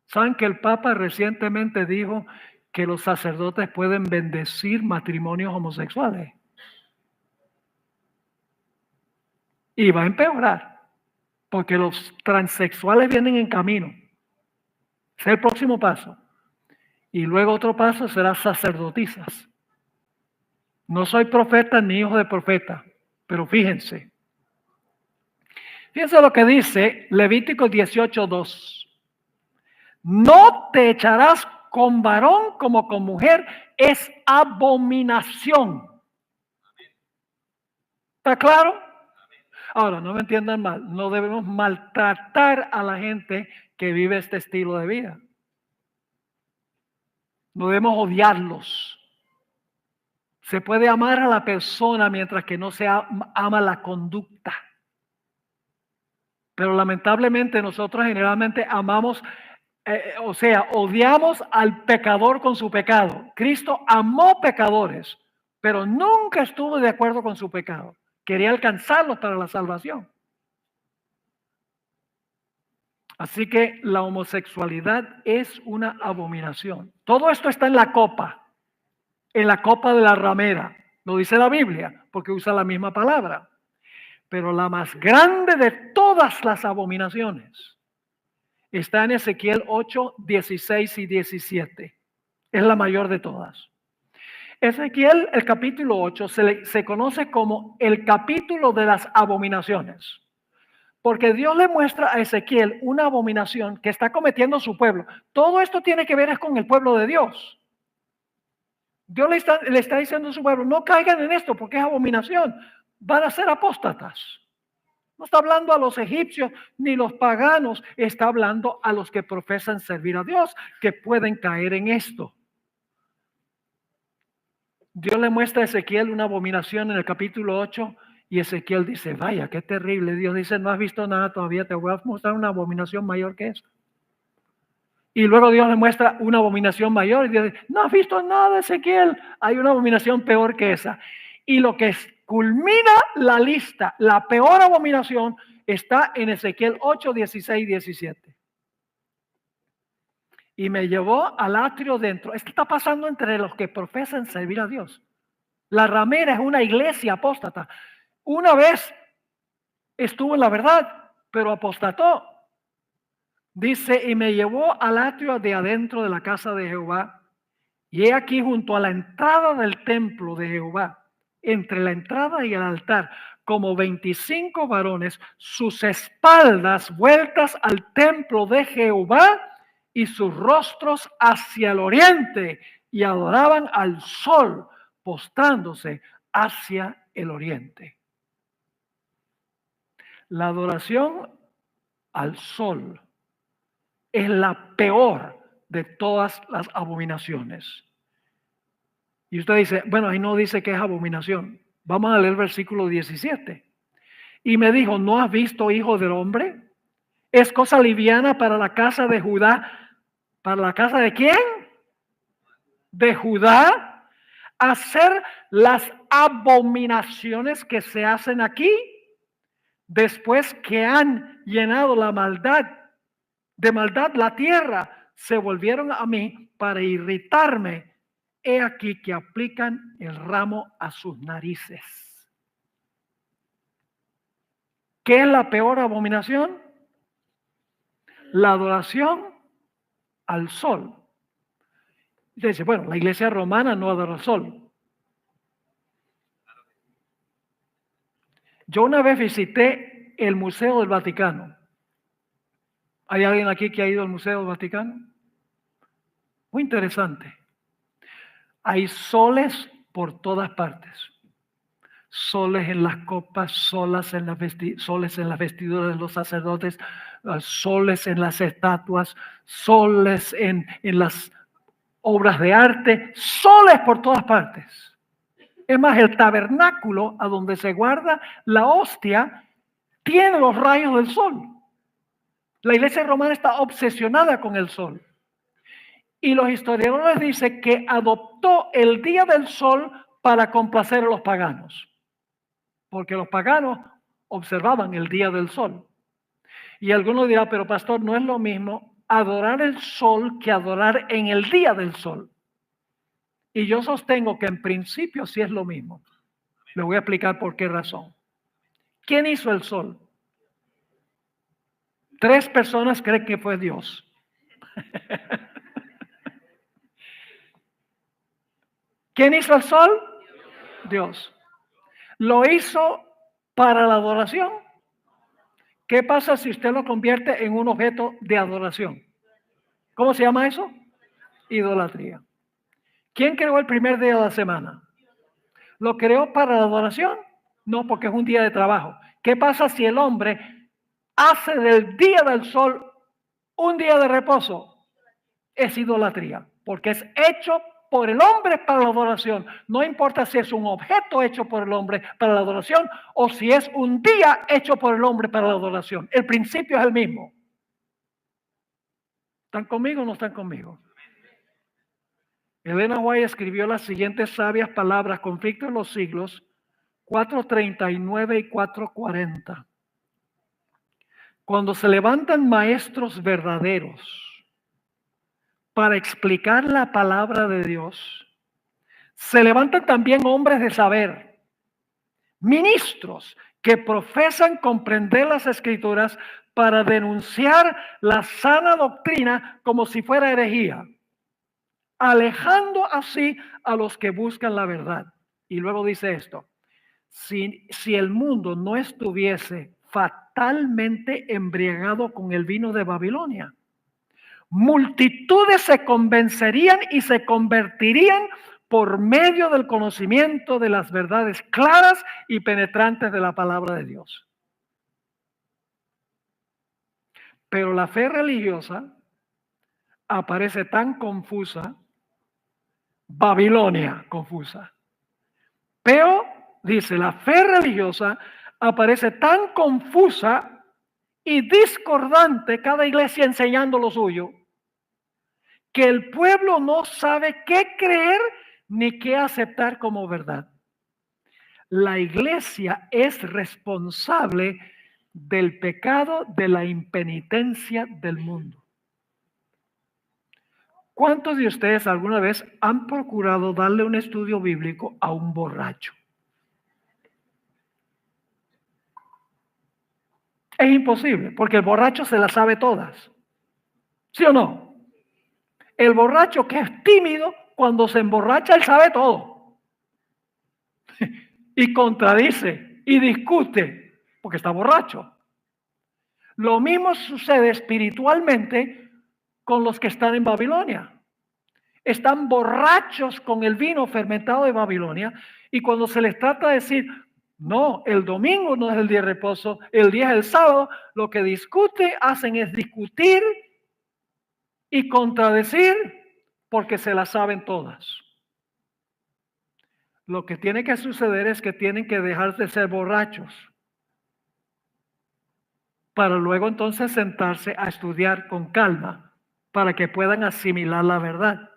¿Saben que el Papa recientemente dijo que los sacerdotes pueden bendecir matrimonios homosexuales? Y va a empeorar, porque los transexuales vienen en camino. Es el próximo paso. Y luego otro paso será sacerdotisas. No soy profeta ni hijo de profeta, pero fíjense. Fíjense lo que dice Levítico 18:2. No te echarás con varón como con mujer, es abominación. ¿Está claro? Ahora, no me entiendan mal, no debemos maltratar a la gente que vive este estilo de vida. No debemos odiarlos. Se puede amar a la persona mientras que no se ama la conducta. Pero lamentablemente nosotros generalmente amamos, odiamos al pecador con su pecado. Cristo amó pecadores, pero nunca estuvo de acuerdo con su pecado. Quería alcanzarlos para la salvación. Así que la homosexualidad es una abominación. Todo esto está en la copa de la ramera. Lo dice la Biblia, porque usa la misma palabra. Pero la más grande de todas las abominaciones está en Ezequiel 8, 16 y 17. Es la mayor de todas. Ezequiel, el capítulo 8, se conoce como el capítulo de las abominaciones. Porque Dios le muestra a Ezequiel una abominación que está cometiendo su pueblo. Todo esto tiene que ver con el pueblo de Dios. Dios le está diciendo a su pueblo, no caigan en esto porque es abominación. Van a ser apóstatas. No está hablando a los egipcios ni los paganos, está hablando a los que profesan servir a Dios, que pueden caer en esto. Dios le muestra a Ezequiel una abominación en el capítulo 8 y Ezequiel dice, vaya, qué terrible. Dios dice, no has visto nada todavía, te voy a mostrar una abominación mayor que esa. Y luego Dios le muestra una abominación mayor y dice, no has visto nada, Ezequiel, hay una abominación peor que esa. Y lo que culmina la lista, la peor abominación, está en Ezequiel 8, 16, 17. Y me llevó al atrio dentro. Esto está pasando entre los que profesan servir a Dios. La ramera es una iglesia apóstata. Una vez estuvo en la verdad, pero apostató. Dice, y me llevó al atrio de adentro de la casa de Jehová. Y he aquí junto a la entrada del templo de Jehová, entre la entrada y el altar, como 25 varones, sus espaldas vueltas al templo de Jehová y sus rostros hacia el oriente, y adoraban al sol, postrándose hacia el oriente. La adoración al sol es la peor de todas las abominaciones. Y usted dice, bueno, ahí no dice que es abominación. Vamos a leer el versículo 17. Y me dijo, ¿no has visto, hijo del hombre? Es cosa liviana para la casa de Judá. ¿Para la casa de quién? De Judá. Hacer las abominaciones que se hacen aquí, después que han llenado la maldad, de maldad la tierra, se volvieron a mí para irritarme. He aquí que aplican el ramo a sus narices. ¿Qué es la peor abominación? La adoración al sol. Dice, bueno, la iglesia romana no adora al sol. Yo una vez visité el Museo del Vaticano. ¿Hay alguien aquí que ha ido al Museo del Vaticano? Muy interesante. Hay soles por todas partes. Soles en las copas, soles en las vestiduras de los sacerdotes, soles en las estatuas, soles en las obras de arte, soles por todas partes. Es más, el tabernáculo a donde se guarda la hostia tiene los rayos del sol. La iglesia romana está obsesionada con el sol. Y los historiadores dicen que adoptó el día del sol para complacer a los paganos. Porque los paganos observaban el día del sol. Y algunos dirán, pero pastor, no es lo mismo adorar el sol que adorar en el día del sol. Y yo sostengo que en principio sí es lo mismo. Le voy a explicar por qué razón. ¿Quién hizo el sol? 3 personas creen que fue Dios. ¿Quién hizo el sol? Dios. ¿Lo hizo para la adoración? ¿Qué pasa si usted lo convierte en un objeto de adoración? ¿Cómo se llama eso? Idolatría. ¿Quién creó el primer día de la semana? ¿Lo creó para la adoración? No, porque es un día de trabajo. ¿Qué pasa si el hombre hace del día del sol un día de reposo? Es idolatría, porque es hecho por el hombre para la adoración. No importa si es un objeto hecho por el hombre para la adoración o si es un día hecho por el hombre para la adoración. El principio es el mismo. ¿Están conmigo o no están conmigo? Elena White escribió las siguientes sabias palabras, Conflicto de los Siglos, 439 y 440. Cuando se levantan maestros verdaderos para explicar la palabra de Dios, se levantan también hombres de saber, ministros que profesan comprender las Escrituras para denunciar la sana doctrina como si fuera herejía, alejando así a los que buscan la verdad. Y luego dice esto, si el mundo no estuviese fatalmente embriagado con el vino de Babilonia, multitudes se convencerían y se convertirían por medio del conocimiento de las verdades claras y penetrantes de la palabra de Dios. Pero la fe religiosa aparece tan confusa, Babilonia confusa. Pero, dice, la fe religiosa aparece tan confusa y discordante, cada iglesia enseñando lo suyo, que el pueblo no sabe qué creer ni qué aceptar como verdad. La iglesia es responsable del pecado de la impenitencia del mundo. ¿Cuántos de ustedes alguna vez han procurado darle un estudio bíblico a un borracho? Es imposible, porque el borracho se las sabe todas. ¿Sí o no? El borracho que es tímido, cuando se emborracha, él sabe todo. Y contradice y discute, porque está borracho. Lo mismo sucede espiritualmente con los que están en Babilonia. Están borrachos con el vino fermentado de Babilonia, y cuando se les trata de decir, no, el domingo no es el día de reposo, el día es el sábado, lo que hacen es discutir y contradecir porque se las saben todas. Lo que tiene que suceder es que tienen que dejar de ser borrachos para luego entonces sentarse a estudiar con calma para que puedan asimilar la verdad.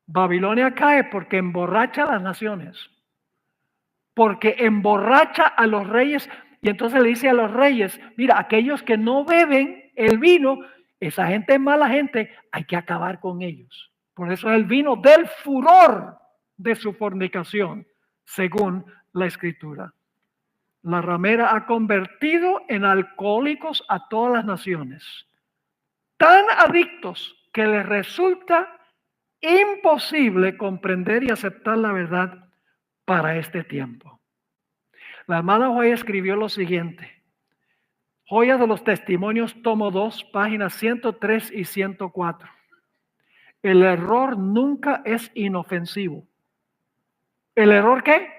Babilonia cae porque emborracha a las naciones, porque emborracha a los reyes, y entonces le dice a los reyes, mira, aquellos que no beben el vino, esa gente es mala gente, hay que acabar con ellos. Por eso es el vino del furor de su fornicación, según la Escritura. La ramera ha convertido en alcohólicos a todas las naciones, tan adictos que les resulta imposible comprender y aceptar la verdad para este tiempo. La hermana Joya escribió lo siguiente, Joya de los Testimonios, tomo 2, páginas 103 y 104. El error nunca es inofensivo. ¿El error qué?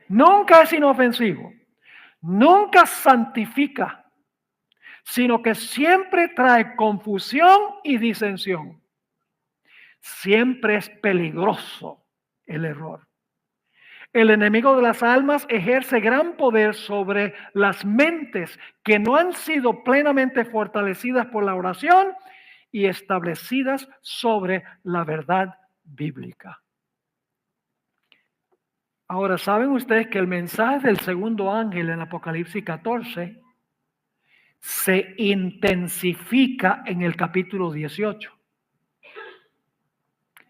Nunca es inofensivo. Nunca santifica, sino que siempre trae confusión y disensión. Siempre es peligroso el error. El enemigo de las almas ejerce gran poder sobre las mentes que no han sido plenamente fortalecidas por la oración y establecidas sobre la verdad bíblica. Ahora, ¿saben ustedes que el mensaje del segundo ángel en Apocalipsis 14 se intensifica en el capítulo 18?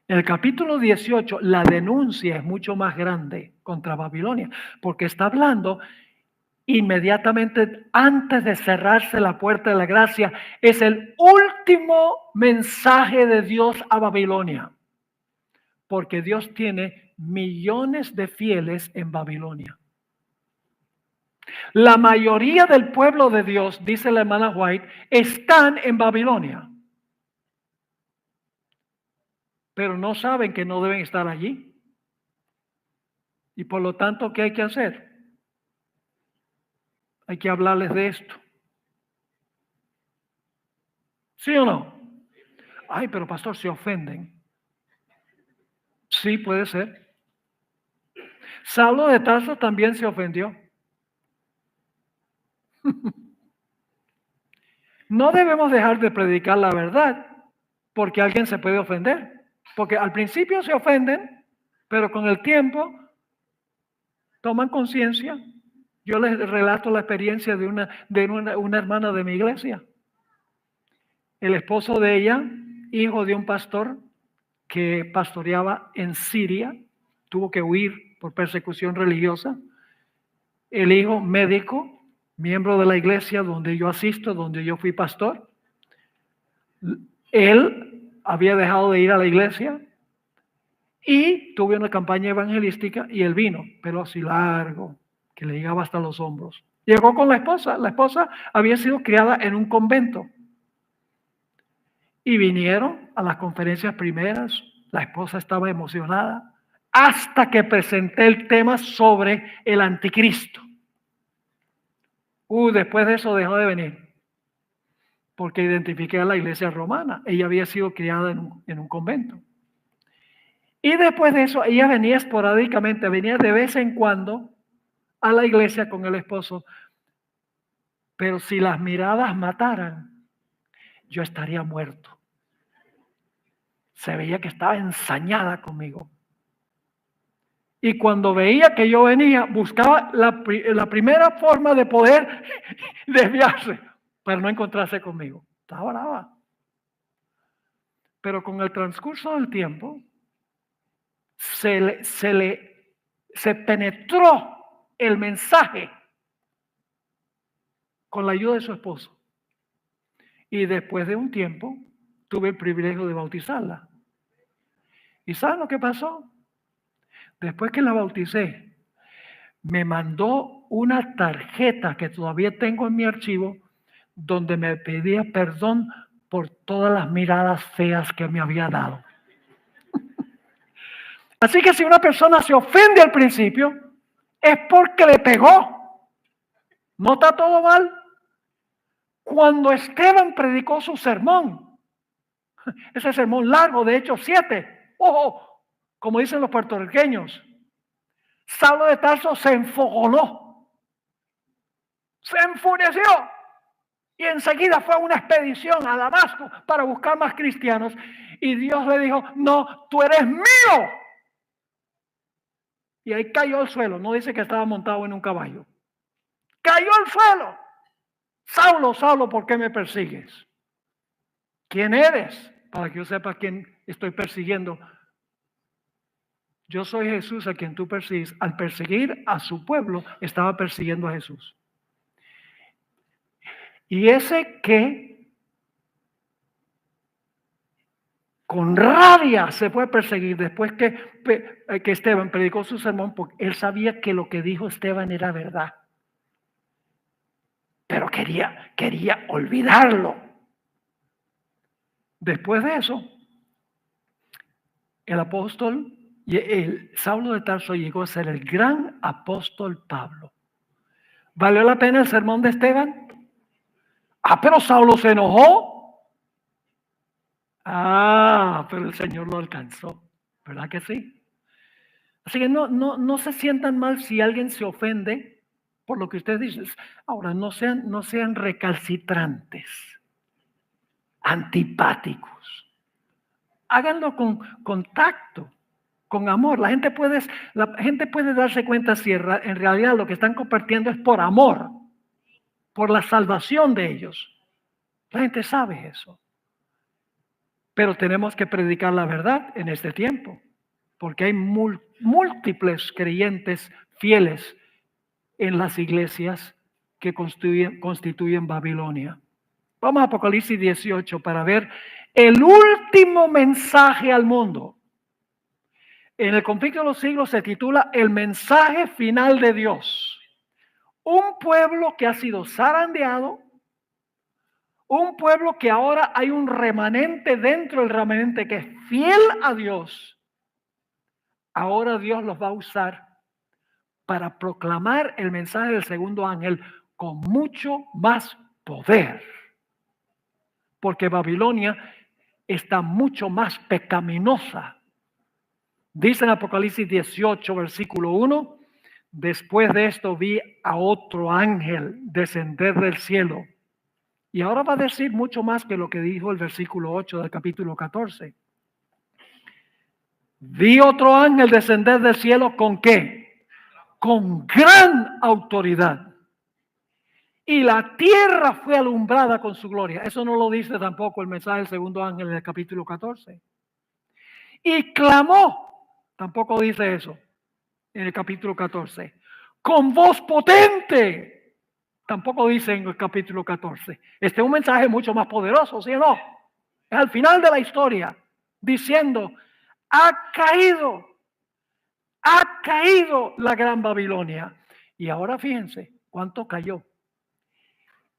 En el capítulo 18, la denuncia es mucho más grande contra Babilonia, porque está hablando inmediatamente antes de cerrarse la puerta de la gracia. Es el último mensaje de Dios a Babilonia, porque Dios tiene millones de fieles en Babilonia. La mayoría del pueblo de Dios, dice la hermana White, están en Babilonia, pero no saben que no deben estar allí. Y por lo tanto, ¿qué hay que hacer? Hay que hablarles de esto. ¿Sí o no? Ay, pero pastor, se ofenden. Sí, puede ser. Saulo de Tarso también se ofendió. No debemos dejar de predicar la verdad porque alguien se puede ofender. Porque al principio se ofenden, pero con el tiempo toman conciencia. Yo les relato la experiencia de una hermana de mi iglesia. El esposo de ella, hijo de un pastor que pastoreaba en Siria, tuvo que huir por persecución religiosa. El hijo médico, miembro de la iglesia donde yo asisto, donde yo fui pastor. Él había dejado de ir a la iglesia y tuve una campaña evangelística y él vino, pero así largo, que le llegaba hasta los hombros. Llegó con la esposa. La esposa había sido criada en un convento. Y vinieron a las conferencias primeras. La esposa estaba emocionada hasta que presenté el tema sobre el anticristo. Después de eso dejó de venir, porque identifiqué a la iglesia romana. Ella había sido criada en un convento. Y después de eso, ella venía esporádicamente, venía de vez en cuando a la iglesia con el esposo. Pero si las miradas mataran, yo estaría muerto. Se veía que estaba ensañada conmigo. Y cuando veía que yo venía, buscaba la primera forma de poder desviarse para no encontrarse conmigo. Estaba brava. Pero con el transcurso del tiempo, se penetró el mensaje con la ayuda de su esposo. Y después de un tiempo, tuve el privilegio de bautizarla. ¿Y saben lo que pasó? Después que la bauticé, me mandó una tarjeta que todavía tengo en mi archivo, donde me pedía perdón por todas las miradas feas que me había dado. Así que si una persona se ofende al principio, es porque le pegó. ¿No está todo mal? Cuando Esteban predicó su sermón, ese sermón largo de Hechos 7, ojo, como dicen los puertorriqueños, Saulo de Tarso se enfogonó, se enfureció y enseguida fue a una expedición a Damasco para buscar más cristianos. Y Dios le dijo: no, tú eres mío. Y ahí cayó al suelo. No dice que estaba montado en un caballo. Cayó al suelo. Saulo, Saulo, ¿por qué me persigues? ¿Quién eres? Para que yo sepa quién estoy persiguiendo. Yo soy Jesús a quien tú persigues. Al perseguir a su pueblo, estaba persiguiendo a Jesús. Y ese que con rabia se fue a perseguir después que Esteban predicó su sermón, porque él sabía que lo que dijo Esteban era verdad. Pero quería olvidarlo. Después de eso, el apóstol, el Saulo de Tarso, llegó a ser el gran apóstol Pablo. ¿Valió la pena el sermón de Esteban? Pero Saulo se enojó. Pero el Señor lo alcanzó, ¿verdad que sí? Así que no se sientan mal si alguien se ofende por lo que ustedes dicen. Ahora, no sean recalcitrantes, antipáticos. Háganlo con tacto, con amor. La gente puede darse cuenta si en realidad lo que están compartiendo es por amor, por la salvación de ellos. La gente sabe eso. Pero tenemos que predicar la verdad en este tiempo, porque hay múltiples creyentes fieles en las iglesias que constituyen Babilonia. Vamos a Apocalipsis 18 para ver el último mensaje al mundo. En el conflicto de los siglos se titula El mensaje final de Dios. Un pueblo que ha sido zarandeado, un pueblo que ahora hay un remanente dentro del remanente que es fiel a Dios. Ahora Dios los va a usar para proclamar el mensaje del segundo ángel con mucho más poder. Porque Babilonia está mucho más pecaminosa. Dice en Apocalipsis 18, versículo 1, después de esto vi a otro ángel descender del cielo. Y ahora va a decir mucho más que lo que dijo el versículo 8 del capítulo 14. Vi otro ángel descender del cielo ¿con qué? Con gran autoridad. Y la tierra fue alumbrada con su gloria. Eso no lo dice tampoco el mensaje del segundo ángel en el capítulo 14. Y clamó, tampoco dice eso en el capítulo 14. Con voz potente. Tampoco dice en el capítulo 14. Este es un mensaje mucho más poderoso, ¿sí o no? Es al final de la historia, diciendo, ha caído la gran Babilonia. Y ahora fíjense cuánto cayó.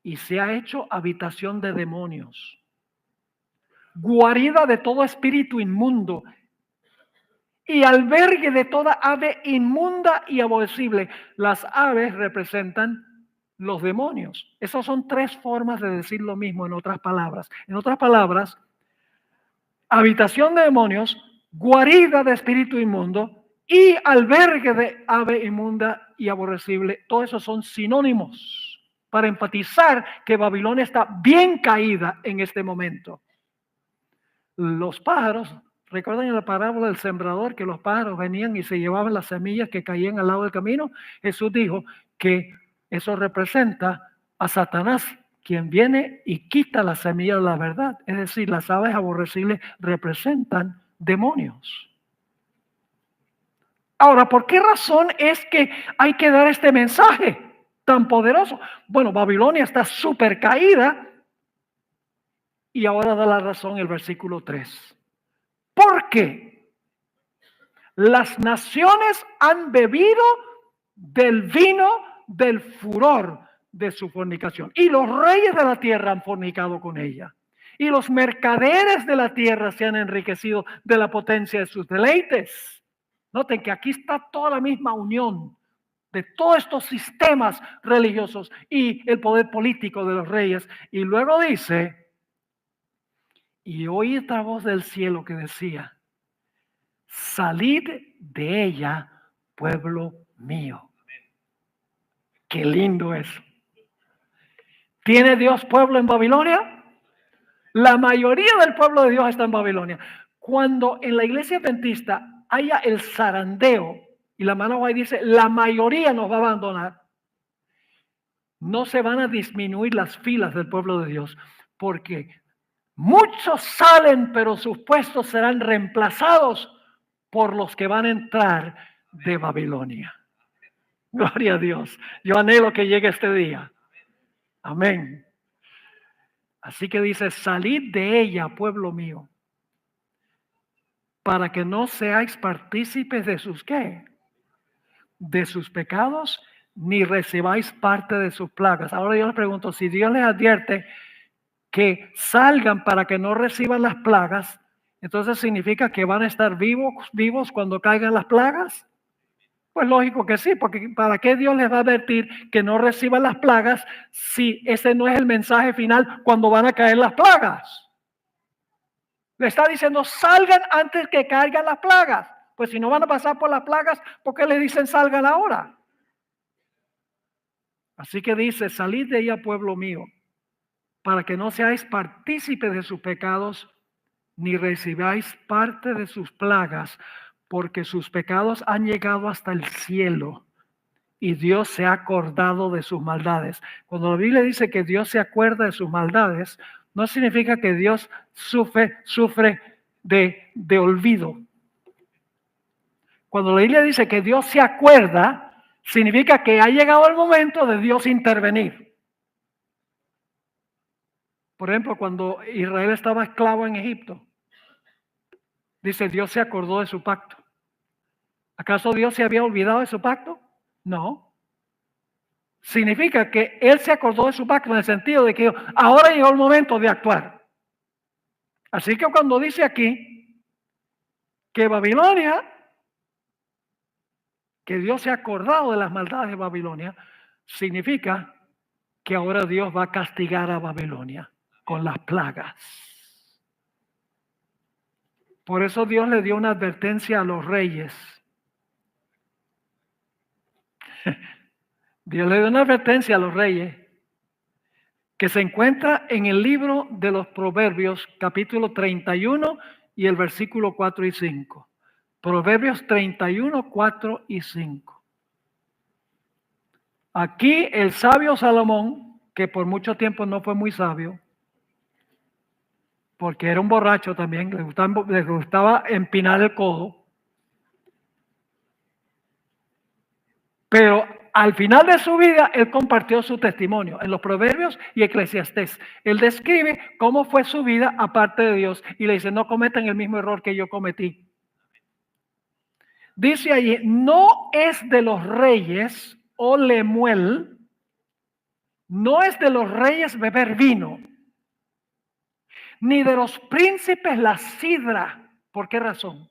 Y se ha hecho habitación de demonios, guarida de todo espíritu inmundo y albergue de toda ave inmunda y aborrecible. Las aves representan los demonios. Esas son tres formas de decir lo mismo en otras palabras. En otras palabras, habitación de demonios, guarida de espíritu inmundo y albergue de ave inmunda y aborrecible. Todos esos son sinónimos para enfatizar que Babilonia está bien caída en este momento. Los pájaros, ¿recuerdan en la parábola del sembrador que los pájaros venían y se llevaban las semillas que caían al lado del camino? Jesús dijo que eso representa a Satanás, quien viene y quita la semilla de la verdad. Es decir, las aves aborrecibles representan demonios. Ahora, ¿por qué razón es que hay que dar este mensaje tan poderoso? Bueno, Babilonia está súper caída y ahora da la razón el versículo 3. ¿Por qué? Las naciones han bebido del vino del furor de su fornicación. Y los reyes de la tierra han fornicado con ella. Y los mercaderes de la tierra se han enriquecido de la potencia de sus deleites. Noten que aquí está toda la misma unión de todos estos sistemas religiosos y el poder político de los reyes. Y luego dice, y oí otra voz del cielo que decía, salid de ella, pueblo mío. Qué lindo eso. ¿Tiene Dios pueblo en Babilonia? La mayoría del pueblo de Dios está en Babilonia. Cuando en la iglesia adventista haya el zarandeo, y la mano ahí dice, la mayoría nos va a abandonar, no se van a disminuir las filas del pueblo de Dios, porque muchos salen, pero sus puestos serán reemplazados por los que van a entrar de Babilonia. Gloria a Dios. Yo anhelo que llegue este día. Amén. Así que dice, salid de ella, pueblo mío, para que no seáis partícipes de sus ¿qué? De sus pecados, ni recibáis parte de sus plagas. Ahora yo les pregunto, si Dios les advierte que salgan para que no reciban las plagas, entonces significa que van a estar vivos cuando caigan las plagas. Pues lógico que sí, porque ¿para qué Dios les va a advertir que no reciban las plagas si ese no es el mensaje final cuando van a caer las plagas? Le está diciendo, salgan antes que caigan las plagas, Pues si no van a pasar por las plagas, ¿por qué le dicen salgan ahora? Así que dice, salid de ella, pueblo mío, para que no seáis partícipes de sus pecados, ni recibáis parte de sus plagas, porque sus pecados han llegado hasta el cielo y Dios se ha acordado de sus maldades. Cuando la Biblia dice que Dios se acuerda de sus maldades, no significa que Dios sufre de olvido. Cuando la Biblia dice que Dios se acuerda, significa que ha llegado el momento de Dios intervenir. Por ejemplo, cuando Israel estaba esclavo en Egipto, dice Dios se acordó de su pacto. ¿Acaso Dios se había olvidado de su pacto? No. Significa que Él se acordó de su pacto en el sentido de que ahora llegó el momento de actuar. Así que cuando dice aquí que Babilonia, que Dios se ha acordado de las maldades de Babilonia, significa que ahora Dios va a castigar a Babilonia con las plagas. Por eso Dios le dio una advertencia a los reyes. Dios le dio una advertencia a los reyes que se encuentra en el libro de los Proverbios, capítulo 31 y el versículo 4 y 5. Proverbios 31, 4 y 5. Aquí el sabio Salomón, que por mucho tiempo no fue muy sabio, porque era un borracho también, le gustaba empinar el codo, pero al final de su vida, él compartió su testimonio en los Proverbios y Eclesiastés. Él describe cómo fue su vida aparte de Dios y le dice, no cometan el mismo error que yo cometí. Dice allí, no es de los reyes, o Lemuel, no es de los reyes beber vino, ni de los príncipes la sidra. ¿Por qué razón?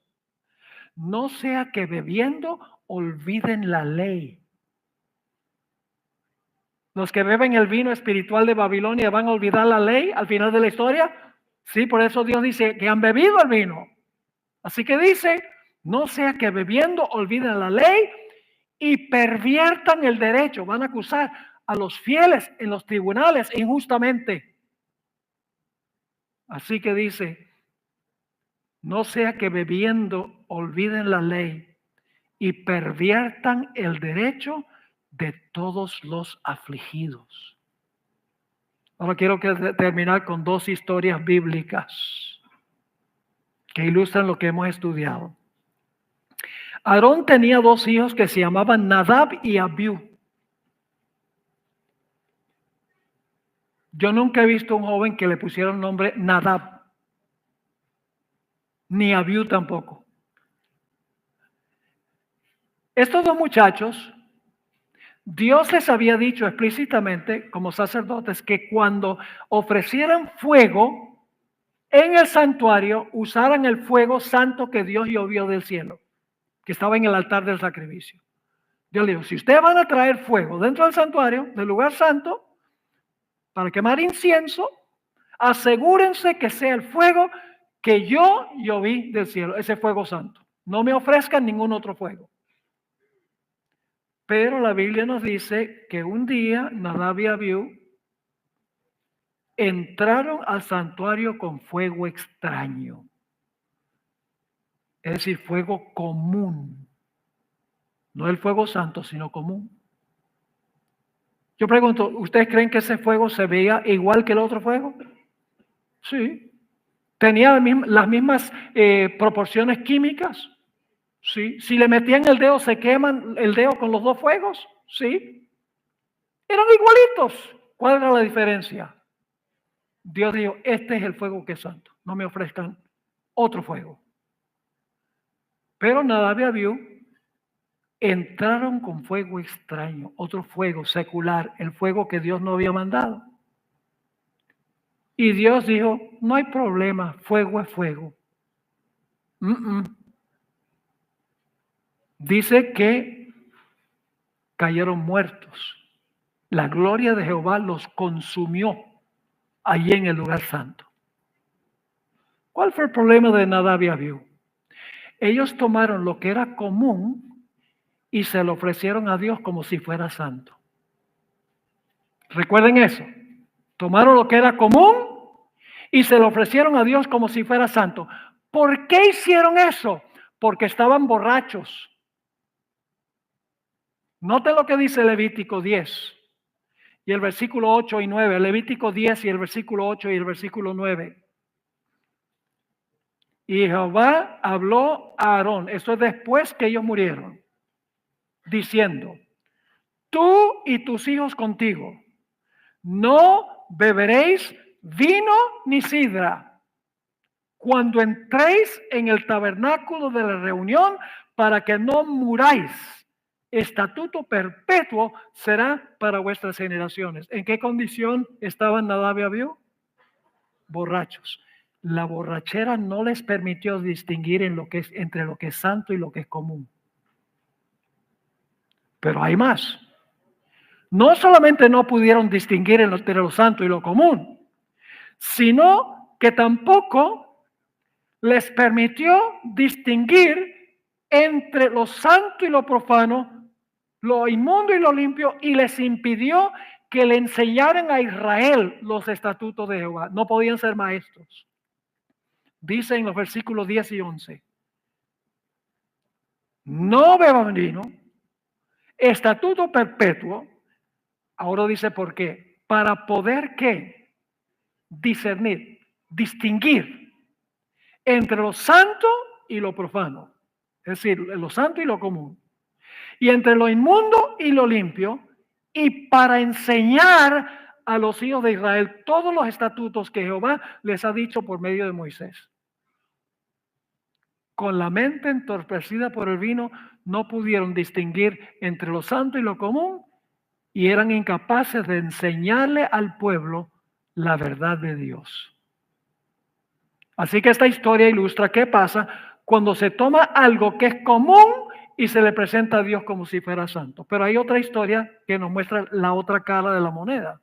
No sea que bebiendo olviden la ley. Los que beben el vino espiritual de Babilonia van a olvidar la ley al final de la historia. Sí, por eso Dios dice que han bebido el vino. Así que dice, no sea que bebiendo olviden la ley y perviertan el derecho. Van a acusar a los fieles en los tribunales injustamente. Así que dice, no sea que bebiendo olviden la ley y perviertan el derecho de todos los afligidos. Ahora quiero terminar con dos historias bíblicas que ilustran lo que hemos estudiado. Aarón tenía dos hijos que se llamaban Nadab y Abiú. Yo nunca he visto un joven que le pusiera el nombre Nadab, ni Abiú tampoco. Estos dos muchachos, Dios les había dicho explícitamente como sacerdotes que cuando ofrecieran fuego en el santuario, usaran el fuego santo que Dios llovió del cielo, que estaba en el altar del sacrificio. Dios le dijo, si ustedes van a traer fuego dentro del santuario, del lugar santo, para quemar incienso, asegúrense que sea el fuego que yo lloví del cielo, ese fuego santo. No me ofrezcan ningún otro fuego. Pero la Biblia nos dice que un día Nadab y Abiú entraron al santuario con fuego extraño. Es decir, fuego común. No el fuego santo, sino común. Yo pregunto, ¿ustedes creen que ese fuego se veía igual que el otro fuego? Sí. ¿Tenía las mismas proporciones químicas? Sí. Si le metían el dedo, ¿se queman el dedo con los dos fuegos? Sí. Eran igualitos. ¿Cuál era la diferencia? Dios dijo, este es el fuego que es santo. No me ofrezcan otro fuego. Pero Nadab y Abiú entraron con fuego extraño, otro fuego secular, el fuego que Dios no había mandado. Y Dios dijo, no hay problema, fuego es fuego. Dice que cayeron muertos. La gloria de Jehová los consumió allí en el lugar santo. ¿Cuál fue el problema de Nadab y Abiú? Ellos tomaron lo que era común y se lo ofrecieron a Dios como si fuera santo. Recuerden eso. Tomaron lo que era común y se lo ofrecieron a Dios como si fuera santo. ¿Por qué hicieron eso? Porque estaban borrachos. Noten lo que dice Levítico 10 y el versículo 8 y 9. Levítico 10 y el versículo 8 y el versículo 9. Y Jehová habló a Aarón, eso es después que ellos murieron, diciendo: tú y tus hijos contigo no beberéis vino ni sidra cuando entréis en el tabernáculo de la reunión, para que no muráis. Estatuto perpetuo será para vuestras generaciones. ¿En qué condición estaban Nadab y Abiú? Borrachos. La borrachera no les permitió distinguir entre lo que es santo y lo que es común. Pero hay más. No solamente no pudieron distinguir entre lo santo y lo común, sino que tampoco les permitió distinguir entre lo santo y lo profano, lo inmundo y lo limpio, y les impidió que le enseñaran a Israel los estatutos de Jehová. No podían ser maestros. Dice en los versículos 10 y 11: no beban vino, estatuto perpetuo. Ahora dice por qué. Para poder ¿qué? Discernir, distinguir entre lo santo y lo profano. Es decir, lo santo y lo común. Y entre lo inmundo y lo limpio. Y para enseñar a los hijos de Israel todos los estatutos que Jehová les ha dicho por medio de Moisés. Con la mente entorpecida por el vino, no pudieron distinguir entre lo santo y lo común, y eran incapaces de enseñarle al pueblo la verdad de Dios. Así que esta historia ilustra qué pasa cuando se toma algo que es común y se le presenta a Dios como si fuera santo. Pero hay otra historia que nos muestra la otra cara de la moneda.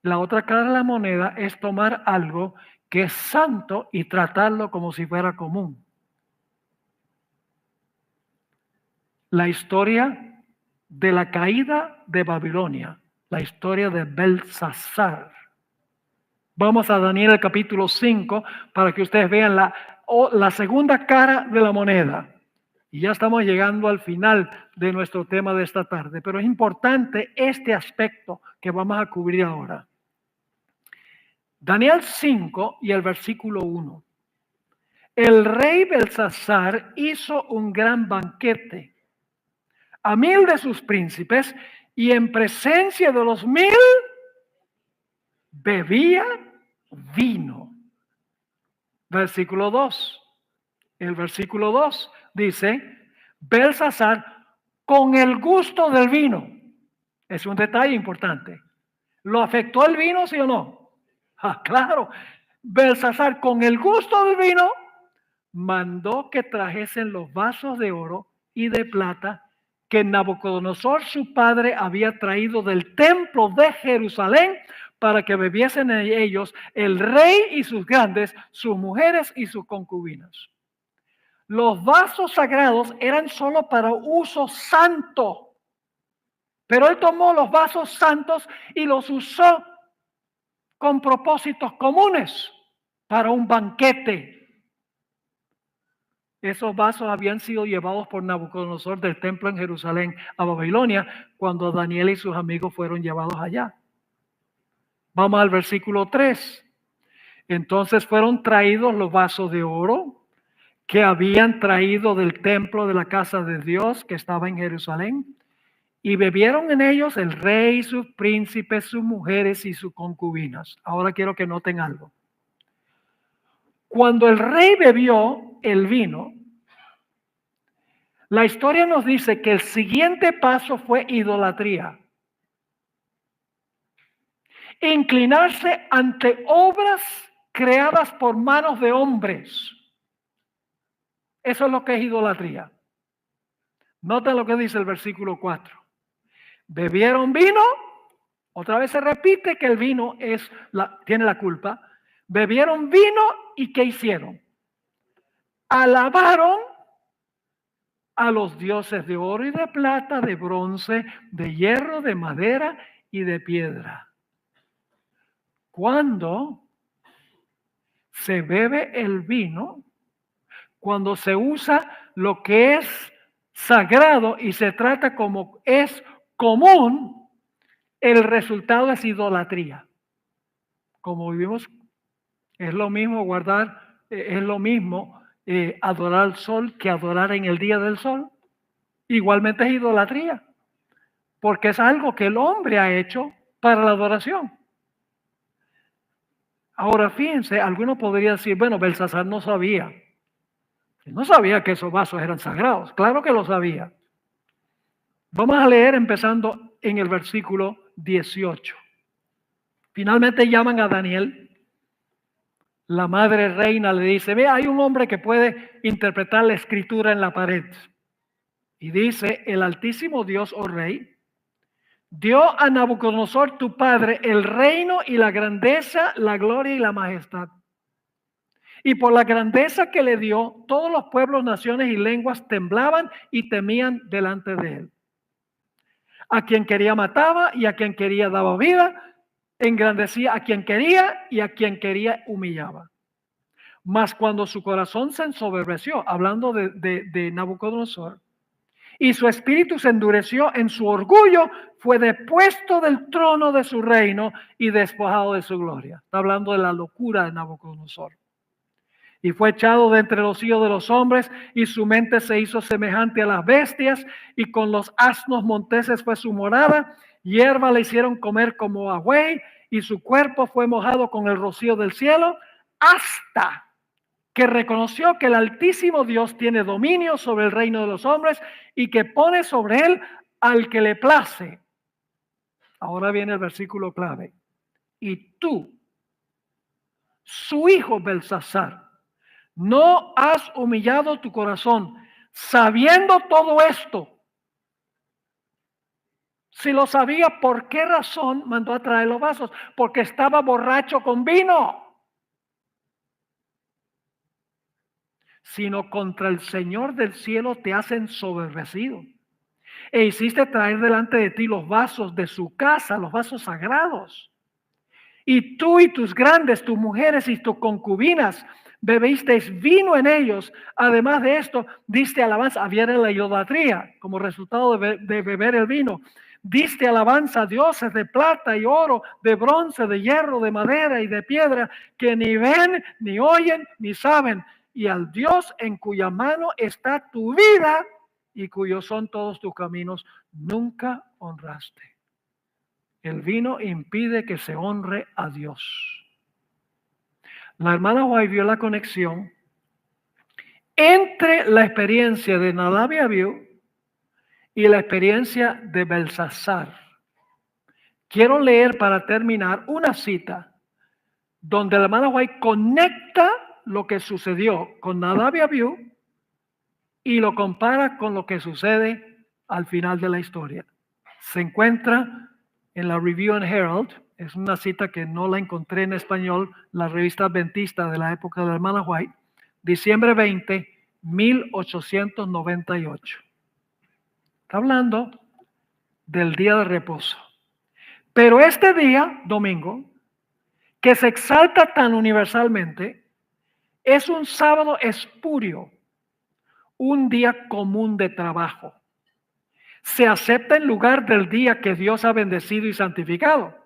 La otra cara de la moneda es tomar algo que es santo y tratarlo como si fuera común. La historia de la caída de Babilonia, la historia de Belsasar. Vamos a Daniel el capítulo 5 para que ustedes vean la segunda cara de la moneda. Y ya estamos llegando al final de nuestro tema de esta tarde, pero es importante este aspecto que vamos a cubrir ahora. Daniel 5 y el versículo 1. El rey Belsasar hizo un gran banquete a 1000 de sus príncipes, y en presencia de los 1000 bebía vino. Versículo 2. El versículo 2 dice: Belsasar con el gusto del vino. Es un detalle importante. ¿Lo afectó el vino, sí o no? Claro. Belsasar con el gusto del vino mandó que trajesen los vasos de oro y de plata que Nabucodonosor su padre había traído del templo de Jerusalén, para que bebiesen en ellos el rey y sus grandes, sus mujeres y sus concubinas. Los vasos sagrados eran solo para uso santo, pero él tomó los vasos santos y los usó con propósitos comunes para un banquete. Esos vasos habían sido llevados por Nabucodonosor del templo en Jerusalén a Babilonia cuando Daniel y sus amigos fueron llevados allá. Vamos al versículo 3. Entonces fueron traídos los vasos de oro que habían traído del templo de la casa de Dios que estaba en Jerusalén, y bebieron en ellos el rey, sus príncipes, sus mujeres y sus concubinas. Ahora quiero que noten algo. Cuando el rey bebió el vino, la historia nos dice que el siguiente paso fue idolatría. Inclinarse ante obras creadas por manos de hombres. Eso es lo que es idolatría. Noten lo que dice el versículo 4. Bebieron vino. Otra vez se repite que el vino tiene la culpa. Bebieron vino y ¿qué hicieron? alabaron a los dioses de oro y de plata, de bronce, de hierro, de madera y de piedra. Cuando se bebe el vino, cuando se usa lo que es sagrado y se trata como es común, el resultado es idolatría. Como vivimos, es lo mismo es lo mismo adorar al sol que adorar en el día del sol. Igualmente es idolatría, porque es algo que el hombre ha hecho para la adoración. Ahora fíjense, alguno podría decir, bueno, Belsasar no sabía. No sabía que esos vasos eran sagrados. Claro que lo sabía. Vamos a leer empezando en el versículo 18. Finalmente llaman a Daniel. La madre reina le dice, ve, hay un hombre que puede interpretar la escritura en la pared. Y dice, el Altísimo Dios, oh rey, dio a Nabucodonosor tu padre el reino y la grandeza, la gloria y la majestad. Y por la grandeza que le dio, todos los pueblos, naciones y lenguas temblaban y temían delante de él. A quien quería mataba y a quien quería daba vida, engrandecía a quien quería y a quien quería humillaba. Mas cuando su corazón se ensoberbeció, hablando de Nabucodonosor, y su espíritu se endureció en su orgullo, fue depuesto del trono de su reino y despojado de su gloria. Está hablando de la locura de Nabucodonosor. Y fue echado de entre los hijos de los hombres, y su mente se hizo semejante a las bestias, y con los asnos monteses fue su morada, hierba le hicieron comer como a buey, y su cuerpo fue mojado con el rocío del cielo, hasta que reconoció que el Altísimo Dios tiene dominio sobre el reino de los hombres, y que pone sobre él al que le place. Ahora viene el versículo clave. Y tú, su hijo Belsasar, no has humillado tu corazón, sabiendo todo esto. Si lo sabía, ¿por qué razón mandó a traer los vasos? Porque estaba borracho con vino. Sino contra el Señor del cielo te has ensoberbecido. E hiciste traer delante de ti los vasos de su casa, los vasos sagrados. Y tú y tus grandes, tus mujeres y tus concubinas, bebisteis vino en ellos. Además de esto, diste alabanza. Había la idolatría como resultado de beber el vino. Diste alabanza a dioses de plata y oro, de bronce, de hierro, de madera y de piedra, que ni ven, ni oyen, ni saben. Y al Dios en cuya mano está tu vida y cuyos son todos tus caminos, nunca honraste. El vino impide que se honre a Dios. La hermana White vio la conexión entre la experiencia de Nadab y Abiú y la experiencia de Belsasar. Quiero leer para terminar una cita donde la hermana White conecta lo que sucedió con Nadab y Abiú y lo compara con lo que sucede al final de la historia. Se encuentra en la Review and Herald, es una cita que no la encontré en español, la revista adventista de la época de la hermana White, diciembre 20, 1898. Está hablando del día de reposo. Pero este día, domingo, que se exalta tan universalmente, es un sábado espurio, un día común de trabajo. Se acepta en lugar del día que Dios ha bendecido y santificado.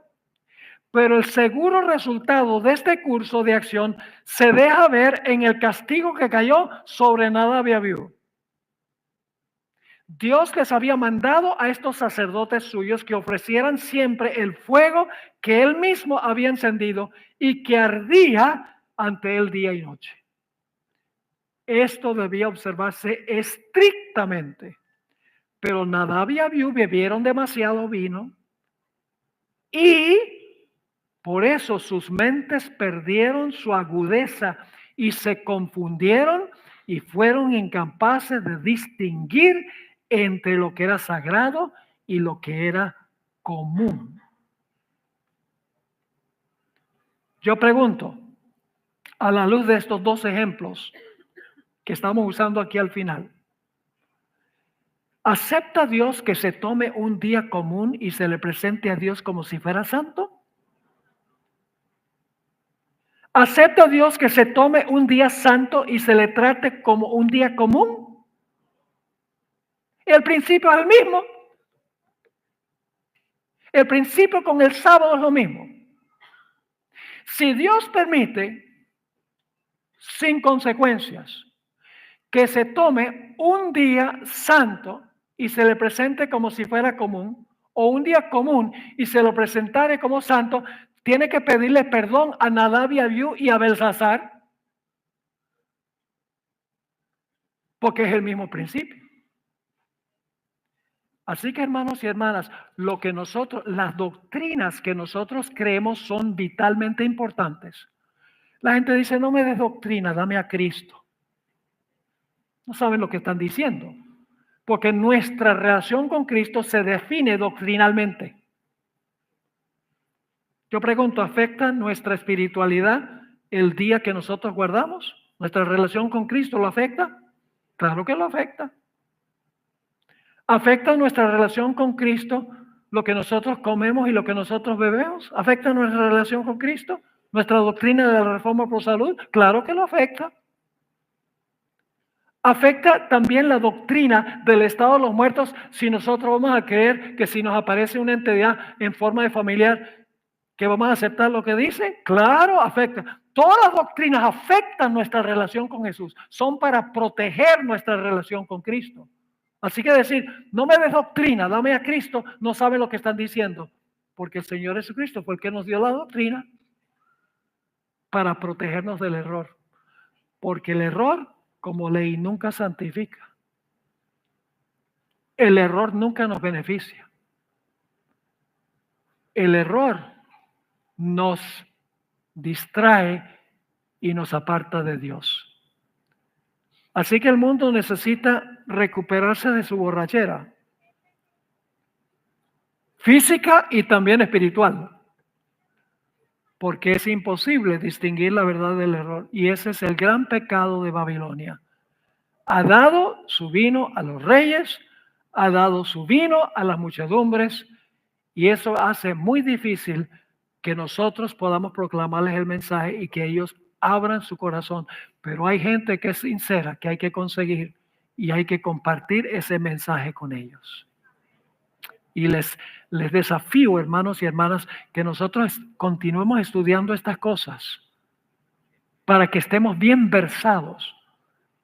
Pero el seguro resultado de este curso de acción se deja ver en el castigo que cayó sobre Nadab y Abiú. Dios les había mandado a estos sacerdotes suyos que ofrecieran siempre el fuego que él mismo había encendido y que ardía ante él día y noche. Esto debía observarse estrictamente. Pero Nadab y Abiú bebieron demasiado vino y por eso sus mentes perdieron su agudeza y se confundieron y fueron incapaces de distinguir entre lo que era sagrado y lo que era común. Yo pregunto, a la luz de estos dos ejemplos, que estamos usando aquí al final. ¿Acepta Dios que se tome un día común y se le presente a Dios como si fuera santo? ¿Acepta Dios que se tome un día santo y se le trate como un día común? El principio es el mismo. El principio con el sábado es lo mismo. Si Dios permite, sin consecuencias, que se tome un día santo y se le presente como si fuera común, o un día común y se lo presentare como santo, tiene que pedirle perdón a Nadab y a Abiú y a Belsasar, porque es el mismo principio. Así que, hermanos y hermanas, las doctrinas que nosotros creemos son vitalmente importantes. La gente dice, no me des doctrina, dame a Cristo. No saben lo que están diciendo, porque nuestra relación con Cristo se define doctrinalmente. Yo pregunto, ¿afecta nuestra espiritualidad el día que nosotros guardamos? ¿Nuestra relación con Cristo lo afecta? Claro que lo afecta. ¿Afecta nuestra relación con Cristo lo que nosotros comemos y lo que nosotros bebemos? ¿Afecta nuestra relación con Cristo? ¿Nuestra doctrina de la reforma por salud? Claro que lo afecta. ¿Afecta también la doctrina del estado de los muertos si nosotros vamos a creer que si nos aparece una entidad en forma de familiar, que vamos a aceptar lo que dice? Claro, afecta. Todas las doctrinas afectan nuestra relación con Jesús. Son para proteger nuestra relación con Cristo. Así que decir, no me des doctrina, dame a Cristo, no saben lo que están diciendo. Porque el Señor Jesucristo fue el que nos dio la doctrina para protegernos del error. Porque el error, como ley, nunca santifica. El error nunca nos beneficia. El error nos distrae y nos aparta de Dios. Así que el mundo necesita recuperarse de su borrachera física y también espiritual, porque es imposible distinguir la verdad del error, y ese es el gran pecado de Babilonia. Ha dado su vino a los reyes, ha dado su vino a las muchedumbres, y eso hace muy difícil que nosotros podamos proclamarles el mensaje y que ellos abran su corazón. Pero hay gente que es sincera, que hay que conseguir, y hay que compartir ese mensaje con ellos. Y les desafío, hermanos y hermanas, que nosotros continuemos estudiando estas cosas para que estemos bien versados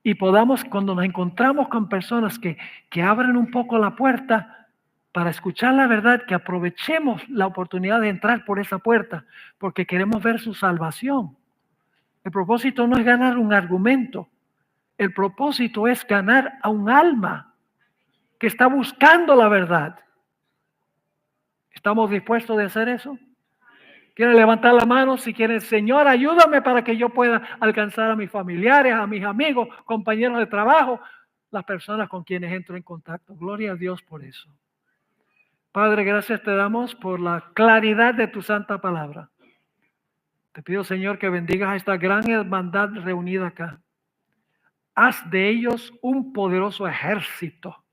y podamos, cuando nos encontramos con personas que abren un poco la puerta para escuchar la verdad, que aprovechemos la oportunidad de entrar por esa puerta porque queremos ver su salvación. El propósito no es ganar un argumento, el propósito es ganar a un alma que está buscando la verdad. ¿Estamos dispuestos de hacer eso? ¿Quieren levantar la mano? Si quieren, Señor, ayúdame para que yo pueda alcanzar a mis familiares, a mis amigos, compañeros de trabajo, las personas con quienes entro en contacto. Gloria a Dios por eso. Padre, gracias te damos por la claridad de tu santa palabra. Te pido, Señor, que bendigas a esta gran hermandad reunida acá. Haz de ellos un poderoso ejército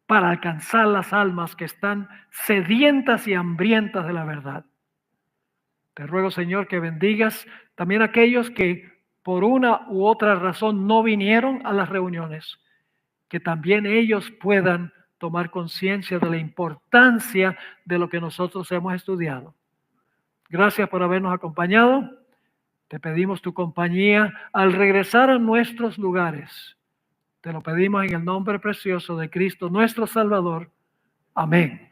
para alcanzar las almas que están sedientas y hambrientas de la verdad. Te ruego, Señor, que bendigas también a aquellos que por una u otra razón no vinieron a las reuniones, que también ellos puedan tomar conciencia de la importancia de lo que nosotros hemos estudiado. Gracias por habernos acompañado. Te pedimos tu compañía al regresar a nuestros lugares. Te lo pedimos en el nombre precioso de Cristo, nuestro Salvador. Amén.